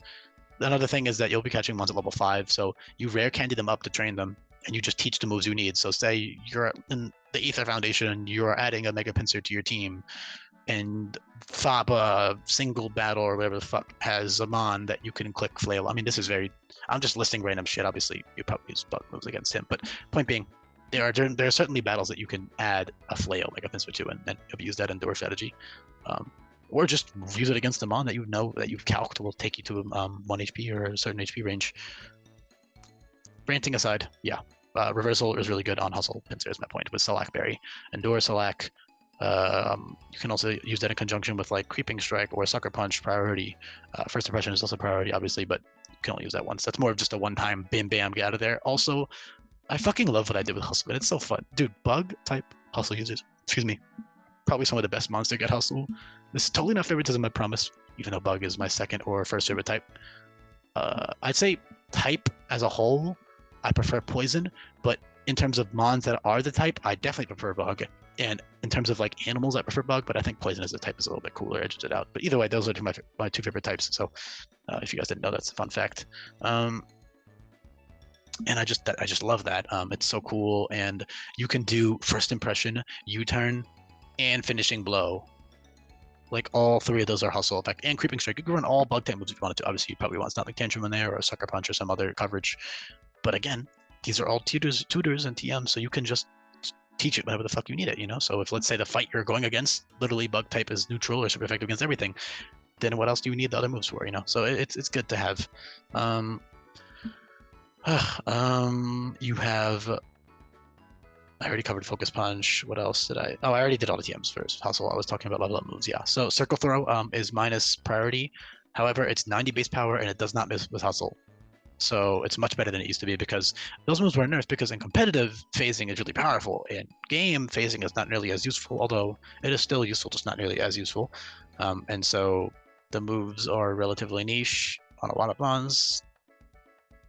another thing is that you'll be catching ones at level 5, so you rare candy them up to train them, and you just teach the moves you need. So say you're in the Aether Foundation, you're adding a Mega Pinsir to your team, and Thaba single battle or whatever the fuck has a Mon that you can click Flail. I mean, this is very, I'm just listing random shit. Obviously, you probably use bug moves against him, but point being, there are certainly battles that you can add a Flail Mega Pinsir to and abuse that Endure strategy, or just use it against a Mon that you know that you've calced will take you to 1 HP or a certain HP range. Ranting aside, yeah, Reversal is really good on Hustle Pinsir is my point with Slackberry, Endure Slack. You can also use that in conjunction with like Creeping Strike or Sucker Punch priority. First Impression is also priority, obviously, but you can only use that once. That's more of just a one-time bam bam get out of there. Also, I fucking love what I did with Hustle, and it's so fun. Dude, bug type Hustle users, excuse me, probably some of the best monster get Hustle. This is totally not favoritism, I promise, even though bug is my second or first favorite type. I'd say type as a whole, I prefer Poison, but in terms of mons that are the type, I definitely prefer bug. And in terms of like animals, I prefer bug, but I think Poison as a type is a little bit cooler, edges it out. But either way, those are my two favorite types. So if you guys didn't know, that's a fun fact. And I just love that. It's so cool, and you can do First Impression, U-turn, and Finishing Blow. Like all three of those are Hustle effect and Creeping Strike. You can run all bug type moves if you wanted to. Obviously, you probably want Snotling Tantrum in there or a Sucker Punch or some other coverage. But again, these are all tutors and TMs, so you can just teach it whenever the fuck you need it, you know? So if, let's say, the fight you're going against, literally bug type is neutral or super effective against everything, then what else do you need the other moves for, you know? So it's good to have. You have, I already covered Focus Punch. What else did I? Oh, I already did all the TMs first. Hustle, I was talking about level up moves, yeah. So Circle Throw is minus priority. However, it's 90 base power and it does not miss with hustle. So it's much better than it used to be because those moves were nerfed because in competitive, phasing is really powerful. In game, phasing is not nearly as useful, although it is still useful, just not nearly as useful. And so the moves are relatively niche on a lot of mons.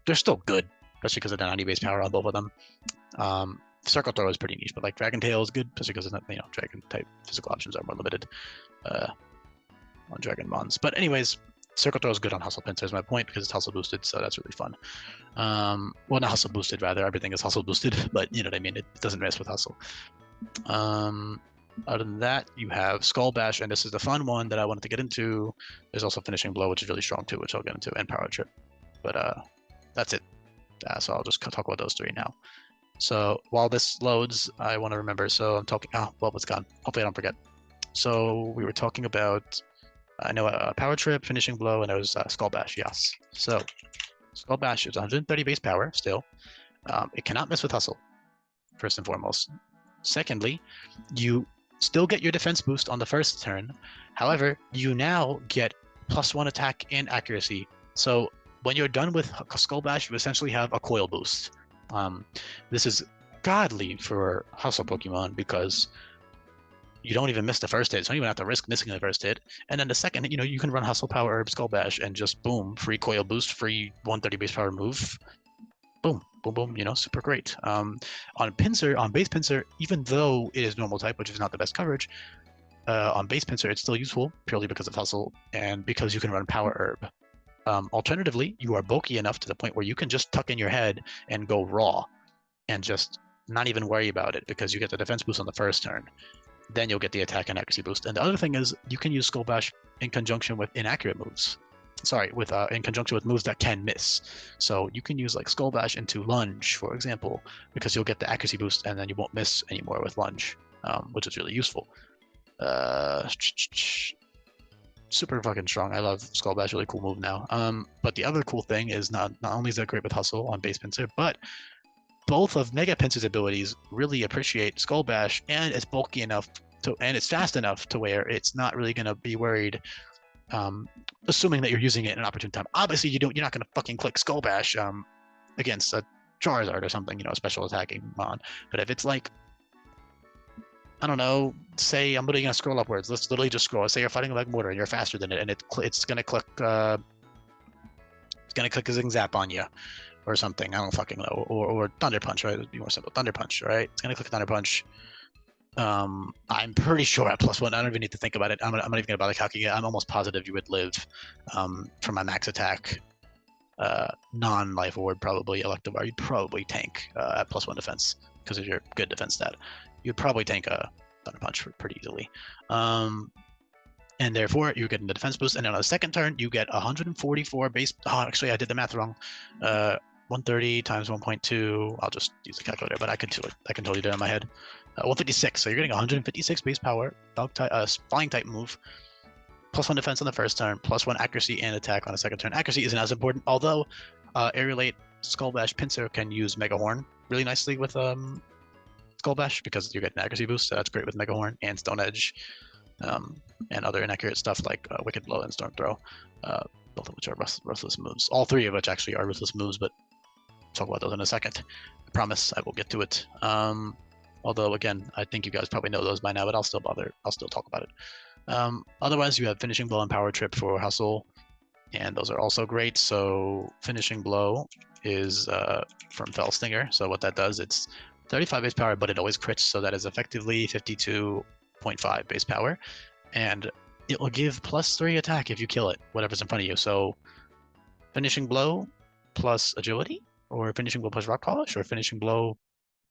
They're still good, especially because of the 90 base power on both of them. Circle Throw is pretty niche, but like Dragon Tail is good, especially because Dragon type physical options are more limited on Dragon mons. But anyways, Circle Throw is good on Hustle Pinsir is my point because it's hustle boosted, so that's really fun. Well, not hustle boosted, rather. Everything is hustle boosted, but you know what I mean? It doesn't mess with hustle. Other than that, you have Skull Bash, and this is the fun one that I wanted to get into. There's also Finishing Blow, which is really strong too, which I'll get into, and Power Trip. But that's it. So I'll just talk about those three now. So while this loads, I want to remember. So I'm talking. Oh, well, it's gone. Hopefully, I don't forget. So we were talking about. I know Power Trip, Finishing Blow, and it was Skull Bash. Yes. So Skull Bash is 130 base power still. It cannot miss with Hustle, first and foremost. Secondly, you still get your defense boost on the first turn. However, you now get +1 attack and accuracy. So when you're done with Skull Bash, you essentially have a coil boost. This is godly for Hustle Pokemon because you don't even miss the first hit, so you don't even have to risk missing the first hit. And then the second, you can run Hustle, Power, Herb, Skull Bash, and just boom, free coil boost, free 130 base power move. Boom, boom, boom, super great. On Pinsir, on base Pinsir, even though it is normal type, which is not the best coverage, on base Pinsir, it's still useful purely because of Hustle and because you can run Power Herb. Alternatively, you are bulky enough to the point where you can just tuck in your head and go raw and just not even worry about it because you get the defense boost on the first turn. Then you'll get the attack and accuracy boost. And the other thing is you can use Skull Bash in conjunction with inaccurate moves. Sorry, in conjunction with moves that can miss. So you can use like Skull Bash into Lunge, for example, because you'll get the accuracy boost and then you won't miss anymore with Lunge, which is really useful. Super fucking strong. I love Skull Bash, really cool move now. But the other cool thing is not only is that great with Hustle on base Pinsir, but both of Mega Pinsir's abilities really appreciate Skull Bash, and it's bulky enough and it's fast enough to where it's not really going to be worried, assuming that you're using it in an opportune time. Obviously, you're not going to fucking click Skull Bash against a Charizard or something, a special attacking mon. But if it's like, I don't know, say I'm literally going to scroll upwards. Let's literally just scroll. Say you're fighting like Mortar and you're faster than it, and it's going to click a Zing Zap on you. Or something, I don't fucking know, or Thunder Punch, right? It'd be more simple. Thunder Punch, right? It's gonna click Thunder Punch. I'm pretty sure at +1. I don't even need to think about it. I'm not even gonna bother calculating it. I'm almost positive you would live from my max attack, non-life orb, probably Electivire. You'd probably tank at +1 defense because of your good defense stat. You'd probably tank a Thunder Punch pretty easily. And therefore, you're getting the defense boost. And then on the second turn, you get 144 base. Oh, actually, I did the math wrong. 130 times 1.2. I'll just use the calculator, but I can totally do it in my head. 156. So you're getting 156 base power, flying type move, +1 defense on the first turn, +1 accuracy and attack on the second turn. Accuracy isn't as important, although Aerialate, Skull Bash, Pinsir can use Mega Horn really nicely with Skull Bash because you're getting accuracy boost. So that's great with Mega Horn and Stone Edge, and other inaccurate stuff like Wicked Blow and Storm Throw. Both of which are ruthless moves. All three of which actually are ruthless moves, but talk about those in a second. I promise I will get to it. Although again, I think you guys probably know those by now, but I'll still talk about it. Otherwise, you have Finishing Blow and Power Trip for Hustle, and those are also great. So Finishing Blow is from Fell Stinger. So what that does, it's 35 base power, but it always crits, so that is effectively 52.5 base power, and it will give +3 attack if you kill it, whatever's in front of you. So Finishing Blow plus Agility, or Finishing Blow plus Rock Polish, or Finishing Blow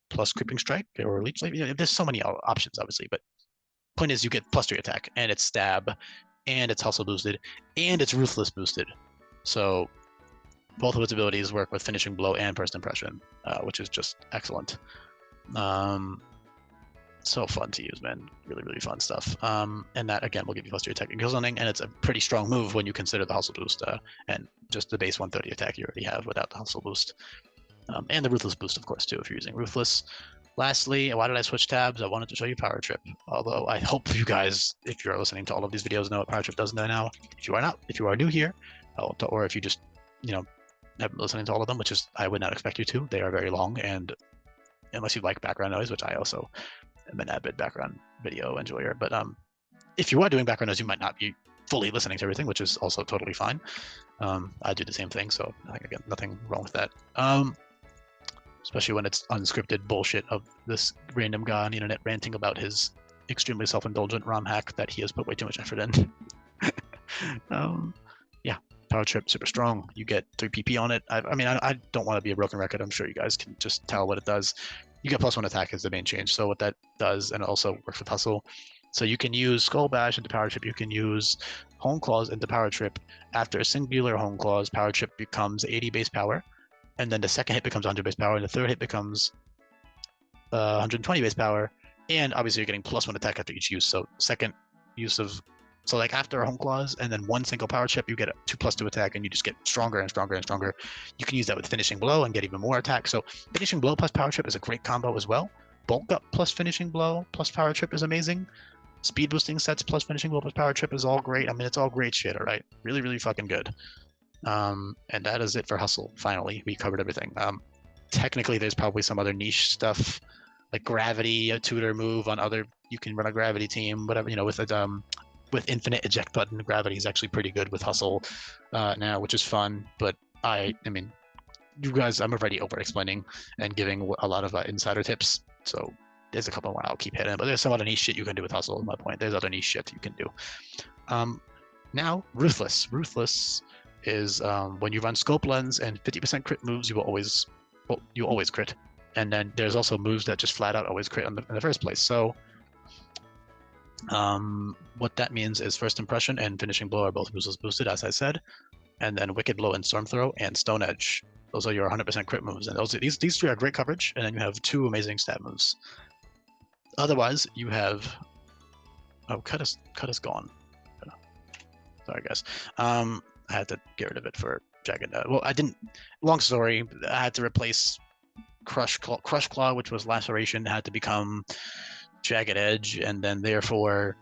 plus Creeping Strike, or Leech Life. There's so many options, obviously, but point is you get +3 attack, and it's Stab, and it's Hustle boosted, and it's Ruthless boosted. So both of its abilities work with Finishing Blow and First Impression, which is just excellent. So fun to use, man. Really, really fun stuff. And that, again, will give you +3 attack and kill zoning, and it's a pretty strong move when you consider the Hustle boost, and just the base 130 attack you already have without the Hustle boost. And the Ruthless boost, of course, too, if you're using Ruthless. Lastly, why did I switch tabs? I wanted to show you Power Trip. Although I hope you guys, if you're listening to all of these videos, know what Power Trip does now. If you are not, if you are new here, or if you just, have been listening to all of them, which is I would not expect you to. They are very long, and unless you like background noise, which I also am an avid background video enjoyer. But if you are doing background noise, you might not be fully listening to everything, which is also totally fine. I do the same thing, so I think again, nothing wrong with that. Especially when it's unscripted bullshit of this random guy on the internet ranting about his extremely self-indulgent ROM hack that he has put way too much effort in. Yeah, Power Trip, super strong. You get 3 PP on it. I mean, I don't want to be a broken record. I'm sure you guys can just tell what it does. You get +1 attack is the main change. So what that does, and it also works with Hustle. So you can use Skull Bash into Power Trip. You can use Hone Claws into Power Trip. After a singular Hone Claws, Power Trip becomes 80 base power. And then the second hit becomes 100 base power, and the third hit becomes 120 base power. And obviously you're getting +1 attack after each use. So second use of, so like after a Home Claws and then one single Power Chip, you get a 2+2 attack, and you just get stronger and stronger and stronger. You can use that with Finishing Blow and get even more attack. So Finishing Blow plus Power Chip is a great combo as well. Bulk Up plus Finishing Blow plus Power Chip is amazing. Speed boosting sets plus Finishing Blow plus Power Chip is all great. I mean, it's all great shit, all right? Really, really fucking good. And that is it for Hustle. Finally, we covered everything. Technically, there's probably some other niche stuff like Gravity, a tutor move on other. You can run a Gravity team, whatever, with Infinite Eject Button. Gravity is actually pretty good with Hustle now, which is fun. But I mean, you guys, I'm already over explaining and giving a lot of insider tips. So there's a couple more I'll keep hitting, but there's some other niche shit you can do with Hustle. Is my point. There's other niche shit you can do. Now, Ruthless. Ruthless is when you run Scope Lens and 50% crit moves, you always crit. And then there's also moves that just flat out always crit in the first place. So what that means is First Impression and Finishing Blow are both Ruthless boosted, as I said. And then Wicked Blow and Storm Throw and Stone Edge. Those are your 100% crit moves. And these 3 are great coverage. And then you have 2 amazing stat moves. Otherwise, you have... Oh, cut is gone. Sorry, guys. I had to get rid of it for Jagged. Well, I didn't. Long story. I had to replace Crush Claw, which was Laceration, had to become Jagged Edge, and then therefore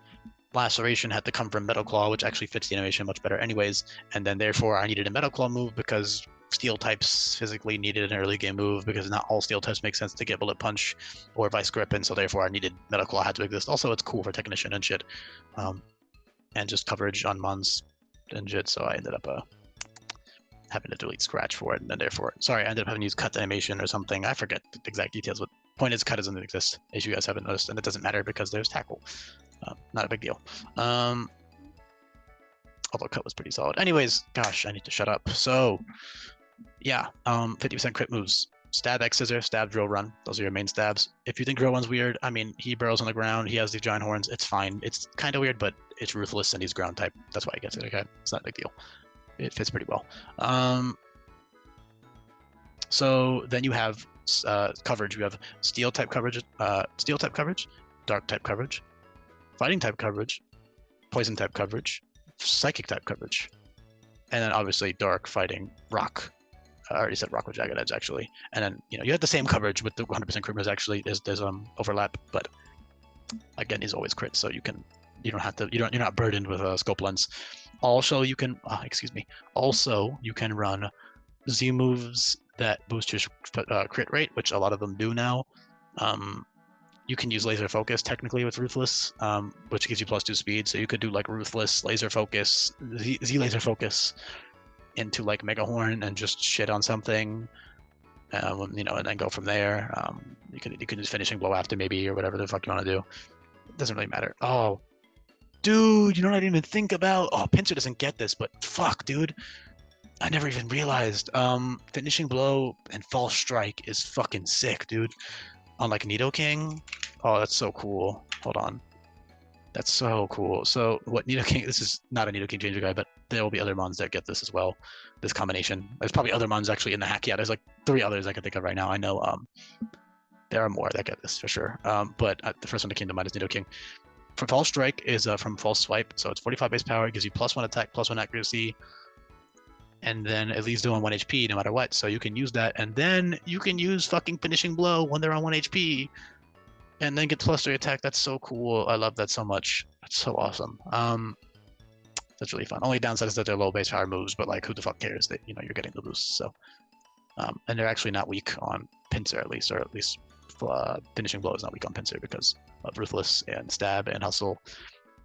Laceration had to come from Metal Claw, which actually fits the animation much better, anyways. And then therefore I needed a Metal Claw move because Steel types physically needed an early game move because not all Steel types make sense to get Bullet Punch or Vice Grip, and so therefore I needed Metal Claw had to exist. Also, it's cool for Technician and shit, and just coverage on Mons and shit, so I ended up having to delete Scratch for it, and then therefore, sorry, I ended up having to use Cut animation or something. I forget the exact details, but point is Cut doesn't exist, as you guys haven't noticed, and it doesn't matter because there's Tackle. Not a big deal. Although Cut was pretty solid. Anyways, gosh, I need to shut up. So, yeah, 50% crit moves. Stab X Scissor, Stab Drill Run. Those are your main stabs. If you think Drill Run's weird, I mean, he burrows on the ground, he has these giant horns, it's fine. It's kind of weird, but it's Ruthless and he's ground type. That's why he gets it, okay? It's not a big deal. It fits pretty well. So then you have coverage. You have Steel type coverage, Dark type coverage, Fighting type coverage, Poison type coverage, Psychic type coverage, and then obviously Dark, Fighting, Rock. I already said Rock with Jagged Edge actually, and then you have the same coverage with the 100% crit moves. Actually, there's overlap, but again, he's always crit, so you're not burdened with a Scope Lens. Also, you can run Z moves that boost your crit rate, which a lot of them do now. You can use Laser Focus technically with Ruthless, which gives you +2 speed. So you could do like Ruthless, Laser Focus, Z Laser Focus into like Mega Horn and just shit on something, and then go from there. You can use Finishing Blow after maybe, or whatever the fuck you want to do. It doesn't really matter. Oh, dude, you know what I didn't even think about? Oh, Pinsir doesn't get this, but fuck, dude. I never even realized. Finishing Blow and False Strike is fucking sick, dude. On like Nidoking. Oh, that's so cool. Hold on. That's so cool. So what Nidoking, this is not a Nidoking Changer guy, but there will be other mons that get this as well. This combination. There's probably other mons actually in the hack. Yeah, there's like 3 others I can think of right now. I know there are more that get this for sure. But the first one that came to mind is Nidoking. For False Strike is from False Swipe, so it's 45 base power. It gives you +1 attack, +1 accuracy, and then it leaves them on 1 HP no matter what. So you can use that, and then you can use fucking finishing blow when they're on 1 HP, and then get +3 attack. That's so cool. I love that so much. That's so awesome. That's really fun. Only downside is that they're low base power moves, but like who the fuck cares that you're getting the boost. So, and they're actually not weak on Pinsir at least, or at least finishing blow is not weak on Pinsir because of Ruthless and Stab and Hustle.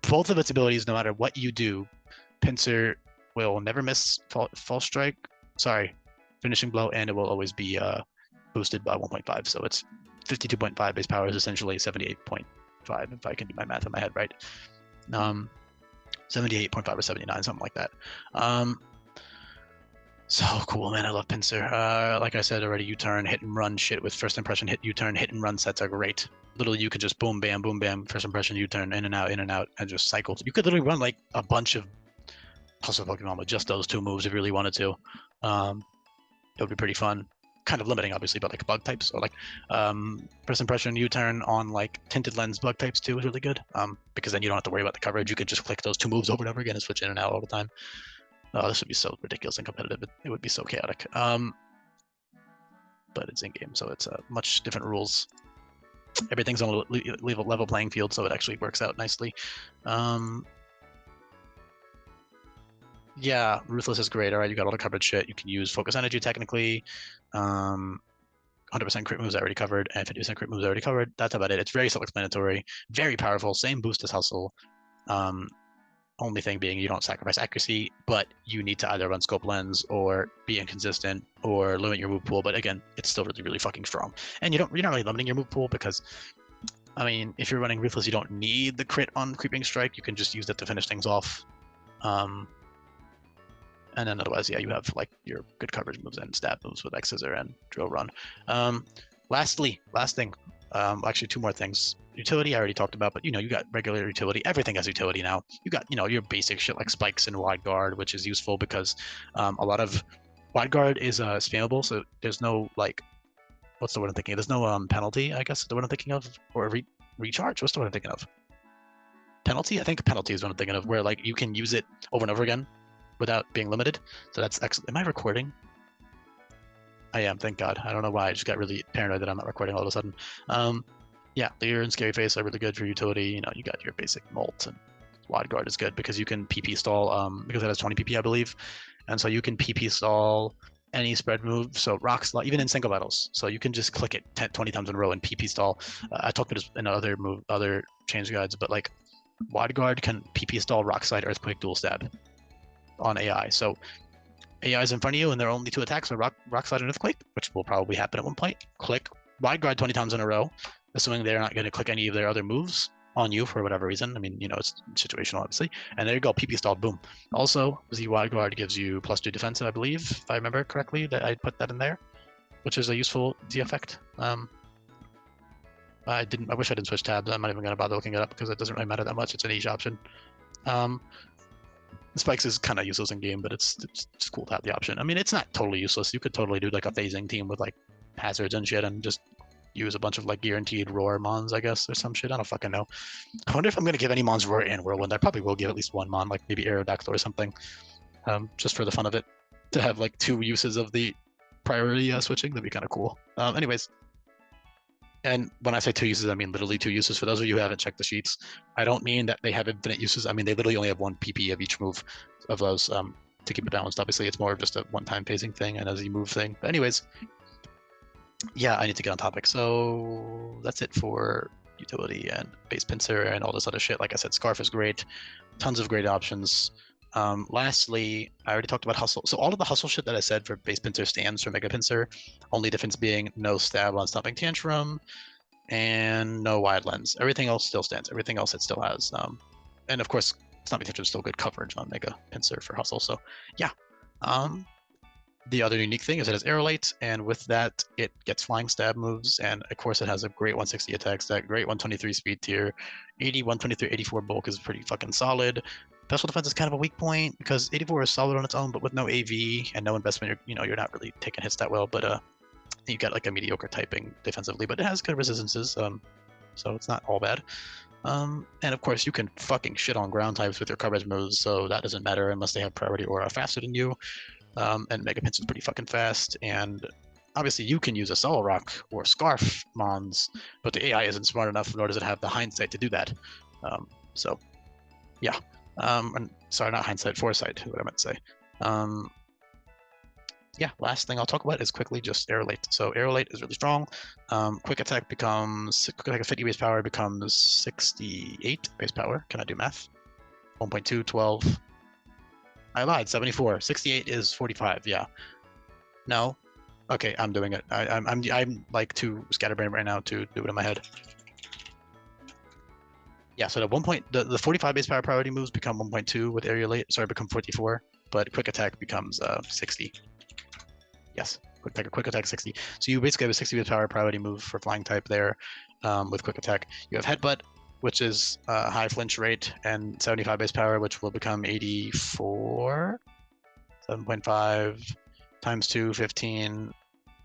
Both of its abilities, no matter what you do, Pinsir will never miss False Strike. Sorry, finishing blow, and it will always be boosted by 1.5. So it's 52.5 base power is essentially 78.5 if I can do my math in my head right. 78.5 or 79, something like that. So cool, man. I love Pinsir. Like I said already, U-turn, hit and run shit with first impression, hit U-turn, hit and run sets are great. Literally, you could just boom, bam, first impression, U-turn, in and out, and just cycle. You could literally run like a bunch of hustle Pokemon with just those 2 moves if you really wanted to. It would be pretty fun. Kind of limiting, obviously, but like bug types or like first impression, U-turn on like tinted lens bug types too is really good. Because then you don't have to worry about the coverage. You could just click those 2 moves over and over again and switch in and out all the time. This would be so ridiculous and competitive. It would be so chaotic. But it's in game, so it's much different rules. Everything's on a level playing field, so it actually works out nicely. Yeah, Ruthless is great. All right, you got all the coverage shit. You can use Focus Energy technically. 100% crit moves I already covered, and 50% crit moves I already covered. That's about it. It's very self-explanatory, very powerful. Same boost as Hustle. Only thing being you don't sacrifice accuracy, but you need to either run Scope Lens or be inconsistent or limit your move pool. But again, it's still really, really fucking strong. And you're not really limiting your move pool because, I mean, if you're running Ruthless, you don't need the crit on Creeping Strike. You can just use that to finish things off. And then otherwise, yeah, you have like your good coverage moves and stab moves with X-Scissor and Drill Run. Last thing, actually 2 more things. Utility I already talked about, but you got regular utility. Everything has utility now. You got your basic shit like spikes and wide guard, which is useful because a lot of wide guard is spammable, so there's no like, what's the word I'm thinking of? There's no penalty, I guess, the word I'm thinking of, or recharge. What's the word I'm thinking of? Penalty? I think penalty is what I'm thinking of, where like you can use it over and over again without being limited. So that's excellent. Am I recording? I am, thank God. I don't know why. I just got really paranoid that I'm not recording all of a sudden. Yeah, Leer and Scary Face are really good for utility. You got your basic Molt, and Wide Guard is good because you can PP stall, because it has 20 PP, I believe. And so you can PP stall any spread move. So Rock Slide, even in single battles. So you can just click it 20 times in a row and PP stall. I talked about this in other change guides, but like Wide Guard can PP stall Rock Slide, Earthquake, Dual Stab on AI. So AI is in front of you and there are only 2 attacks with Rock Slide and Earthquake, which will probably happen at one point. Click Wide Guard 20 times in a row, assuming they're not going to click any of their other moves on you for whatever reason. I mean, it's situational, obviously. And there you go, PP stall, boom. Also, the Wide Guard gives you +2 defense, I believe, if I remember correctly, that I put that in there, which is a useful Z effect. I wish I didn't switch tabs. I'm not even going to bother looking it up because it doesn't really matter that much. It's an each option. Spikes is kind of useless in game, but it's just cool to have the option. I mean, it's not totally useless. You could totally do like a phasing team with like hazards and shit and just use a bunch of like guaranteed roar mons, I guess, or some shit. I don't fucking know. I wonder if I'm gonna give any mons roar and whirlwind. I probably will give at least 1 mon, like maybe Aerodactyl or something, just for the fun of it, to have like 2 uses of the priority switching. That'd be kind of cool. Anyways, and when I say 2 uses, I mean literally 2 uses. For those of you who haven't checked the sheets, I don't mean that they have infinite uses. I mean they literally only have 1 PP of each move of those to keep it balanced. Obviously, it's more of just a one-time phasing thing and a Z move thing. But anyways, yeah, I need to get on topic. So that's it for utility and base Pinsir and all this other shit. Like I said, Scarf is great. Tons of great options. Lastly, I already talked about Hustle. So all of the Hustle shit that I said for base Pinsir stands for Mega Pinsir. Only difference being no stab on Stomping Tantrum and no Wide Lens. Everything else still stands. Everything else it still has. And of course, Stomping Tantrum is still good coverage on Mega Pinsir for Hustle. So yeah. The other unique thing is it has Aerolite, and with that, it gets flying stab moves, and of course it has a great 160 attack stat, great 123 speed tier, 80, 123, 84 bulk is pretty fucking solid. Special defense is kind of a weak point because 84 is solid on its own, but with no AV and no investment, you're not really taking hits that well. But you got like a mediocre typing defensively, but it has good resistances, so it's not all bad. And of course, you can fucking shit on ground types with your coverage moves, so that doesn't matter unless they have priority or are faster than you. and Mega Pinsir is pretty fucking fast. And obviously, you can use a Solo Rock or Scarf Mons, but the AI isn't smart enough, nor does it have the hindsight to do that. So, yeah. And, sorry, not hindsight, foresight, what I meant to say. Yeah, last thing I'll talk about is quickly just Aerolate. So Aerolate is really strong. Quick attack becomes, quick attack 50 base power becomes 68 base power. Can I do math? 1.2, 12. I lied, 74. 68 is 45, yeah. No? Okay, I'm doing it. I'm like too scatterbrained right now to do it in my head. Yeah, so the 45 base power priority moves become 1.2 with Aerolate. Sorry, become 44, but quick attack becomes 60. Yes, quick attack 60. So you basically have a 60 base power priority move for flying type there with quick attack. You have headbutt, which is high flinch rate, and 75 base power, which will become 84. 7.5 times 2, 15.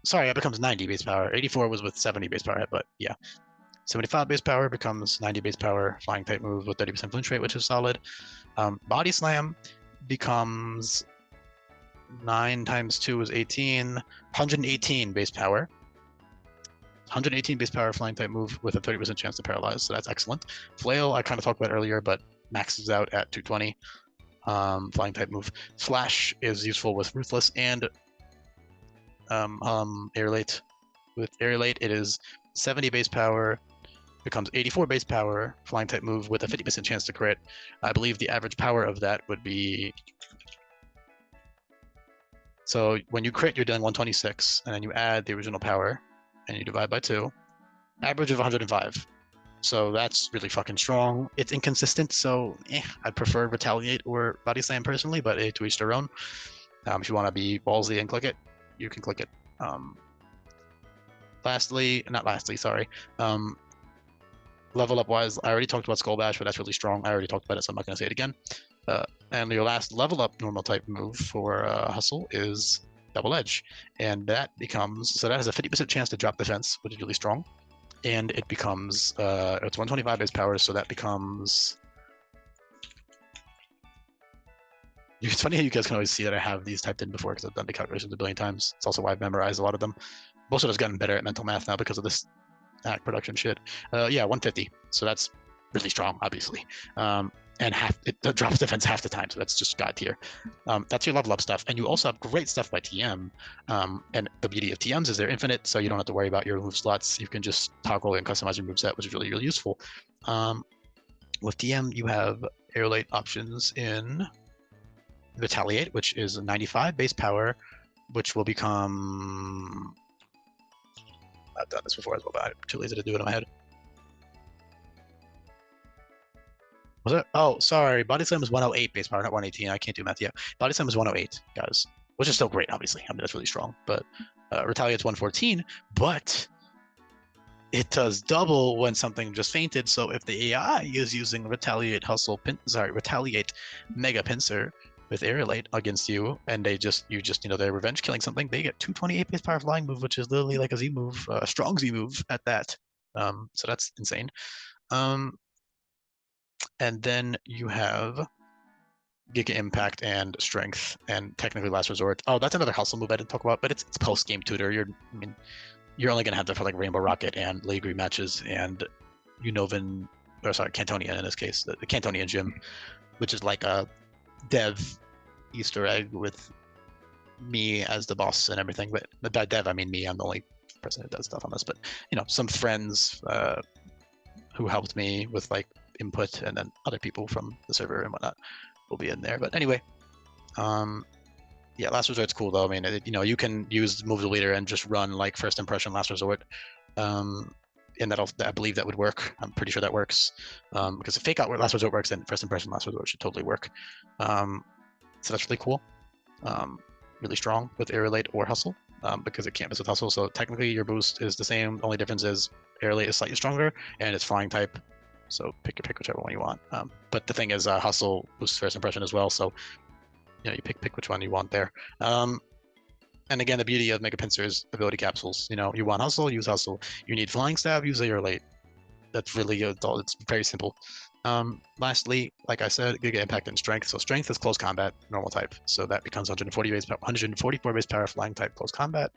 Sorry, that becomes 90 base power. 84 was with 70 base power headbutt. Yeah. 75 base power becomes 90 base power flying type move with 30% flinch rate, which is solid. Body slam becomes 9 times 2 is 18, 118 base power. 118 base power flying type move with a 30% chance to paralyze, so that's excellent. Flail, I kind of talked about earlier, but maxes out at 220. Flying type move. Slash is useful with Ruthless and Aerolate. With Aerolate, it is 70 base power, becomes 84 base power, flying type move with a 50% chance to crit. I believe the average power of that would be. So when you crit, you're doing 126, and then you add the original power, and you divide by 2. Average of 105. So that's really fucking strong. It's inconsistent, so I'd prefer Retaliate or Body Slam personally, but to each their own. If you want to be ballsy and click it, you can click it. Level up wise, I already talked about Skull Bash, but that's really strong. I already talked about it, so I'm not going to say it again. And your last level up normal type move for Hustle is Double Edge, and that becomes, so that has a 50% chance to drop defense, which is really strong. And it becomes, it's 125 base power, so that becomes. It's funny how you guys can always see that I have these typed in before because I've done the calculations a billion times. It's also why I've memorized a lot of them. Most of us gotten better at mental math now because of this act production shit. Yeah, 150. So that's really strong, obviously. And it drops defense half the time, so that's just god tier. That's your level up stuff, and you also have great stuff by TM. And the beauty of TMs is they're infinite, so you don't have to worry about your move slots. You can just toggle and customize your moveset, which is really, really useful. With TM, you have Aerolate options in Retaliate, which is 95 base power, which will become. I've done this before as well, but I'm too lazy to do it in my head. Was it? Oh, sorry. Body Slam is 108 base power, not 118. I can't do math yet. Body Slam is 108, guys, which is still great, obviously. I mean, that's really strong. But Retaliate's 114, but it does double when something just fainted. So if the AI is using Retaliate Retaliate Mega Pinsir with Aerolate against you, and they're revenge killing something, they get 228 base power flying move, which is literally like a Z move, a strong Z move at that. So that's insane. And then you have Giga Impact and Strength, and technically Last Resort. Oh, that's another hustle move I didn't talk about, but it's post-game tutor. You're only gonna have that for like Rainbow Rocket and League matches and Cantonian in this case, the Cantonian gym, which is like a dev Easter egg with me as the boss and everything. But by dev, I mean me. I'm the only person who does stuff on this. But some friends who helped me with like input, and then other people from the server and whatnot will be in there. But anyway, yeah, Last Resort's cool though. I mean, you can use Move the Leader and just run like First Impression Last Resort, and I believe that would work. I'm pretty sure that works, because if Fake Out Last Resort works, then First Impression Last Resort should totally work. So that's really cool. Really strong with Aerolate or Hustle, because it can't miss with Hustle. So technically your boost is the same. The only difference is Aerolate is slightly stronger and it's flying type. So pick whichever one you want. But the thing is, Hustle boosts First Impression as well. So you pick which one you want there. And again, the beauty of Mega Pinsir's ability capsules. You want Hustle, use Hustle. You need Flying Stab, use Aerolate. That's really good. It's very simple. Lastly, like I said, Giga Impact and Strength. So Strength is close combat, normal type. So that becomes 144 base power, flying type, close combat.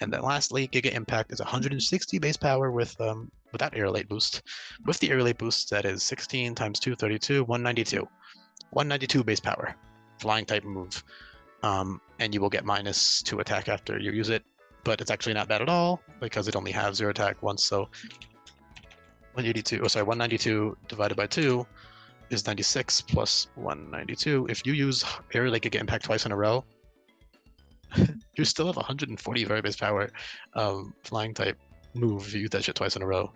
And then lastly, Giga Impact is 160 base power with without air relate boost. With the air relate boost, that is 16 times 2, 32, 192. 192 base power, flying type move. And you will get -2 attack after you use it. But it's actually not bad at all because it only has 0 attack once. So 192 divided by 2 is 96 plus 192. If you use air like Giga Impact twice in a row, you still have 140 very base power flying type move if you use that shit twice in a row.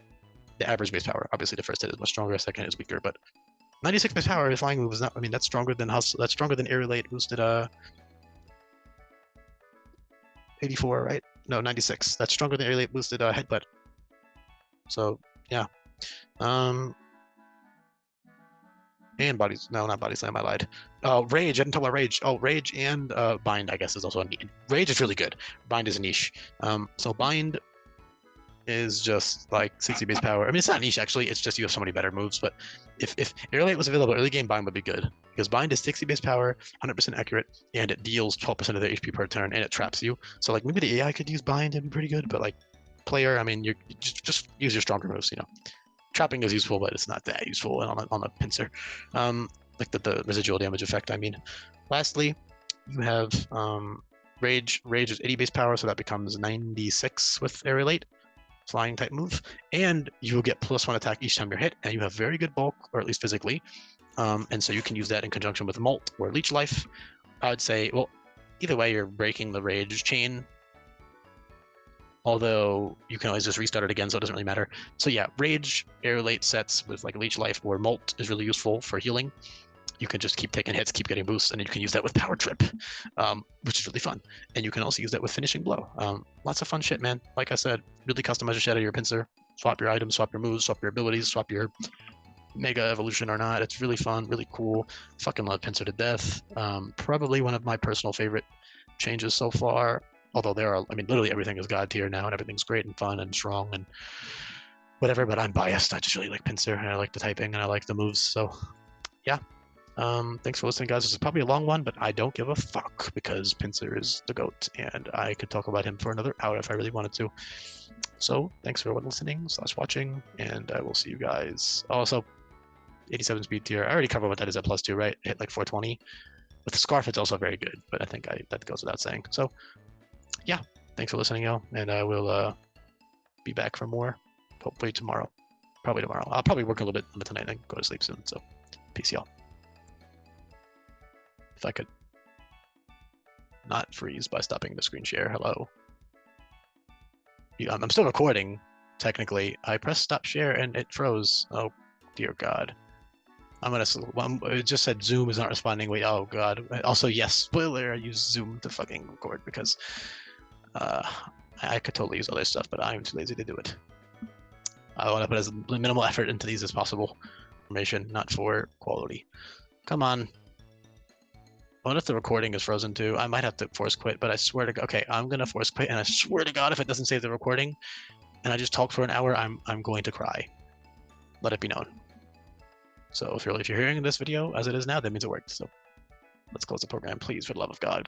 The average base power, obviously the first hit is much stronger, second is weaker, but 96 base power flying move is not, I mean, that's stronger than air relate boosted 84, right? No, 96. That's stronger than air relate boosted headbutt. So yeah. And bodies, no, not body slam, I lied. Rage, I didn't talk about rage. Oh, rage and bind, I guess, is also a need. Rage is really good. Bind is a niche. So bind is just like 60 base power. I mean, it's not niche actually. It's just you have so many better moves. But if early was available, early game bind would be good because bind is 60 base power, 100% accurate, and it deals 12% of their HP per turn, and it traps you. So like maybe the AI could use bind and be pretty good, but like player, I mean, you just use your stronger moves, you know. Trapping is useful, but it's not that useful on a Pinsir. Like the residual damage effect, I mean. Lastly, you have Rage. Rage is 80 base power, so that becomes 96 with air relate, flying type move. And you will get +1 attack each time you're hit, and you have very good bulk, or at least physically. And so you can use that in conjunction with Molt or Leech Life. I would say, well, either way, you're breaking the Rage chain. Although you can always just restart it again, so it doesn't really matter. So yeah, Rage, air relate sets with like Leech Life or Molt is really useful for healing. You can just keep taking hits, keep getting boosts, and then you can use that with Power Trip, which is really fun. And you can also use that with Finishing Blow. Lots of fun shit, man. Like I said, really customize your shit out of your Pinsir. Swap your items, swap your moves, swap your abilities, swap your Mega Evolution or not. It's really fun, really cool. Fucking love Pinsir to death. Probably one of my personal favorite changes so far. Although there are, I mean, literally everything is God tier now, and everything's great and fun and strong and whatever. But I'm biased. I just really like Pinsir, and I like the typing, and I like the moves. So, yeah. Thanks for listening, guys. This is probably a long one, but I don't give a fuck because Pinsir is the GOAT, and I could talk about him for another hour if I really wanted to. So, thanks for listening/watching, and I will see you guys. Also, 87 speed tier. I already covered what that is at +2, right? It hit like 420. With the Scarf, it's also very good, but I think that goes without saying. So, yeah, thanks for listening, y'all, and I will be back for more, hopefully tomorrow. Probably tomorrow. I'll probably work a little bit on it tonight and go to sleep soon, so peace, y'all. If I could not freeze by stopping the screen share, hello. I'm still recording, technically. I pressed stop share and it froze. Oh, dear God. It just said Zoom is not responding. Wait, oh God. Also, yes, spoiler, I use Zoom to fucking record because I could totally use other stuff, but I'm too lazy to do it. I want to put as minimal effort into these as possible. Information, not for quality. Come on. I wonder if the recording is frozen too. I might have to force quit, but I swear to God. Okay, I'm gonna force quit, and I swear to God, if it doesn't save the recording, and I just talk for an hour, I'm going to cry. Let it be known. So if you're hearing this video as it is now, that means it worked. So let's close the program, please, for the love of God.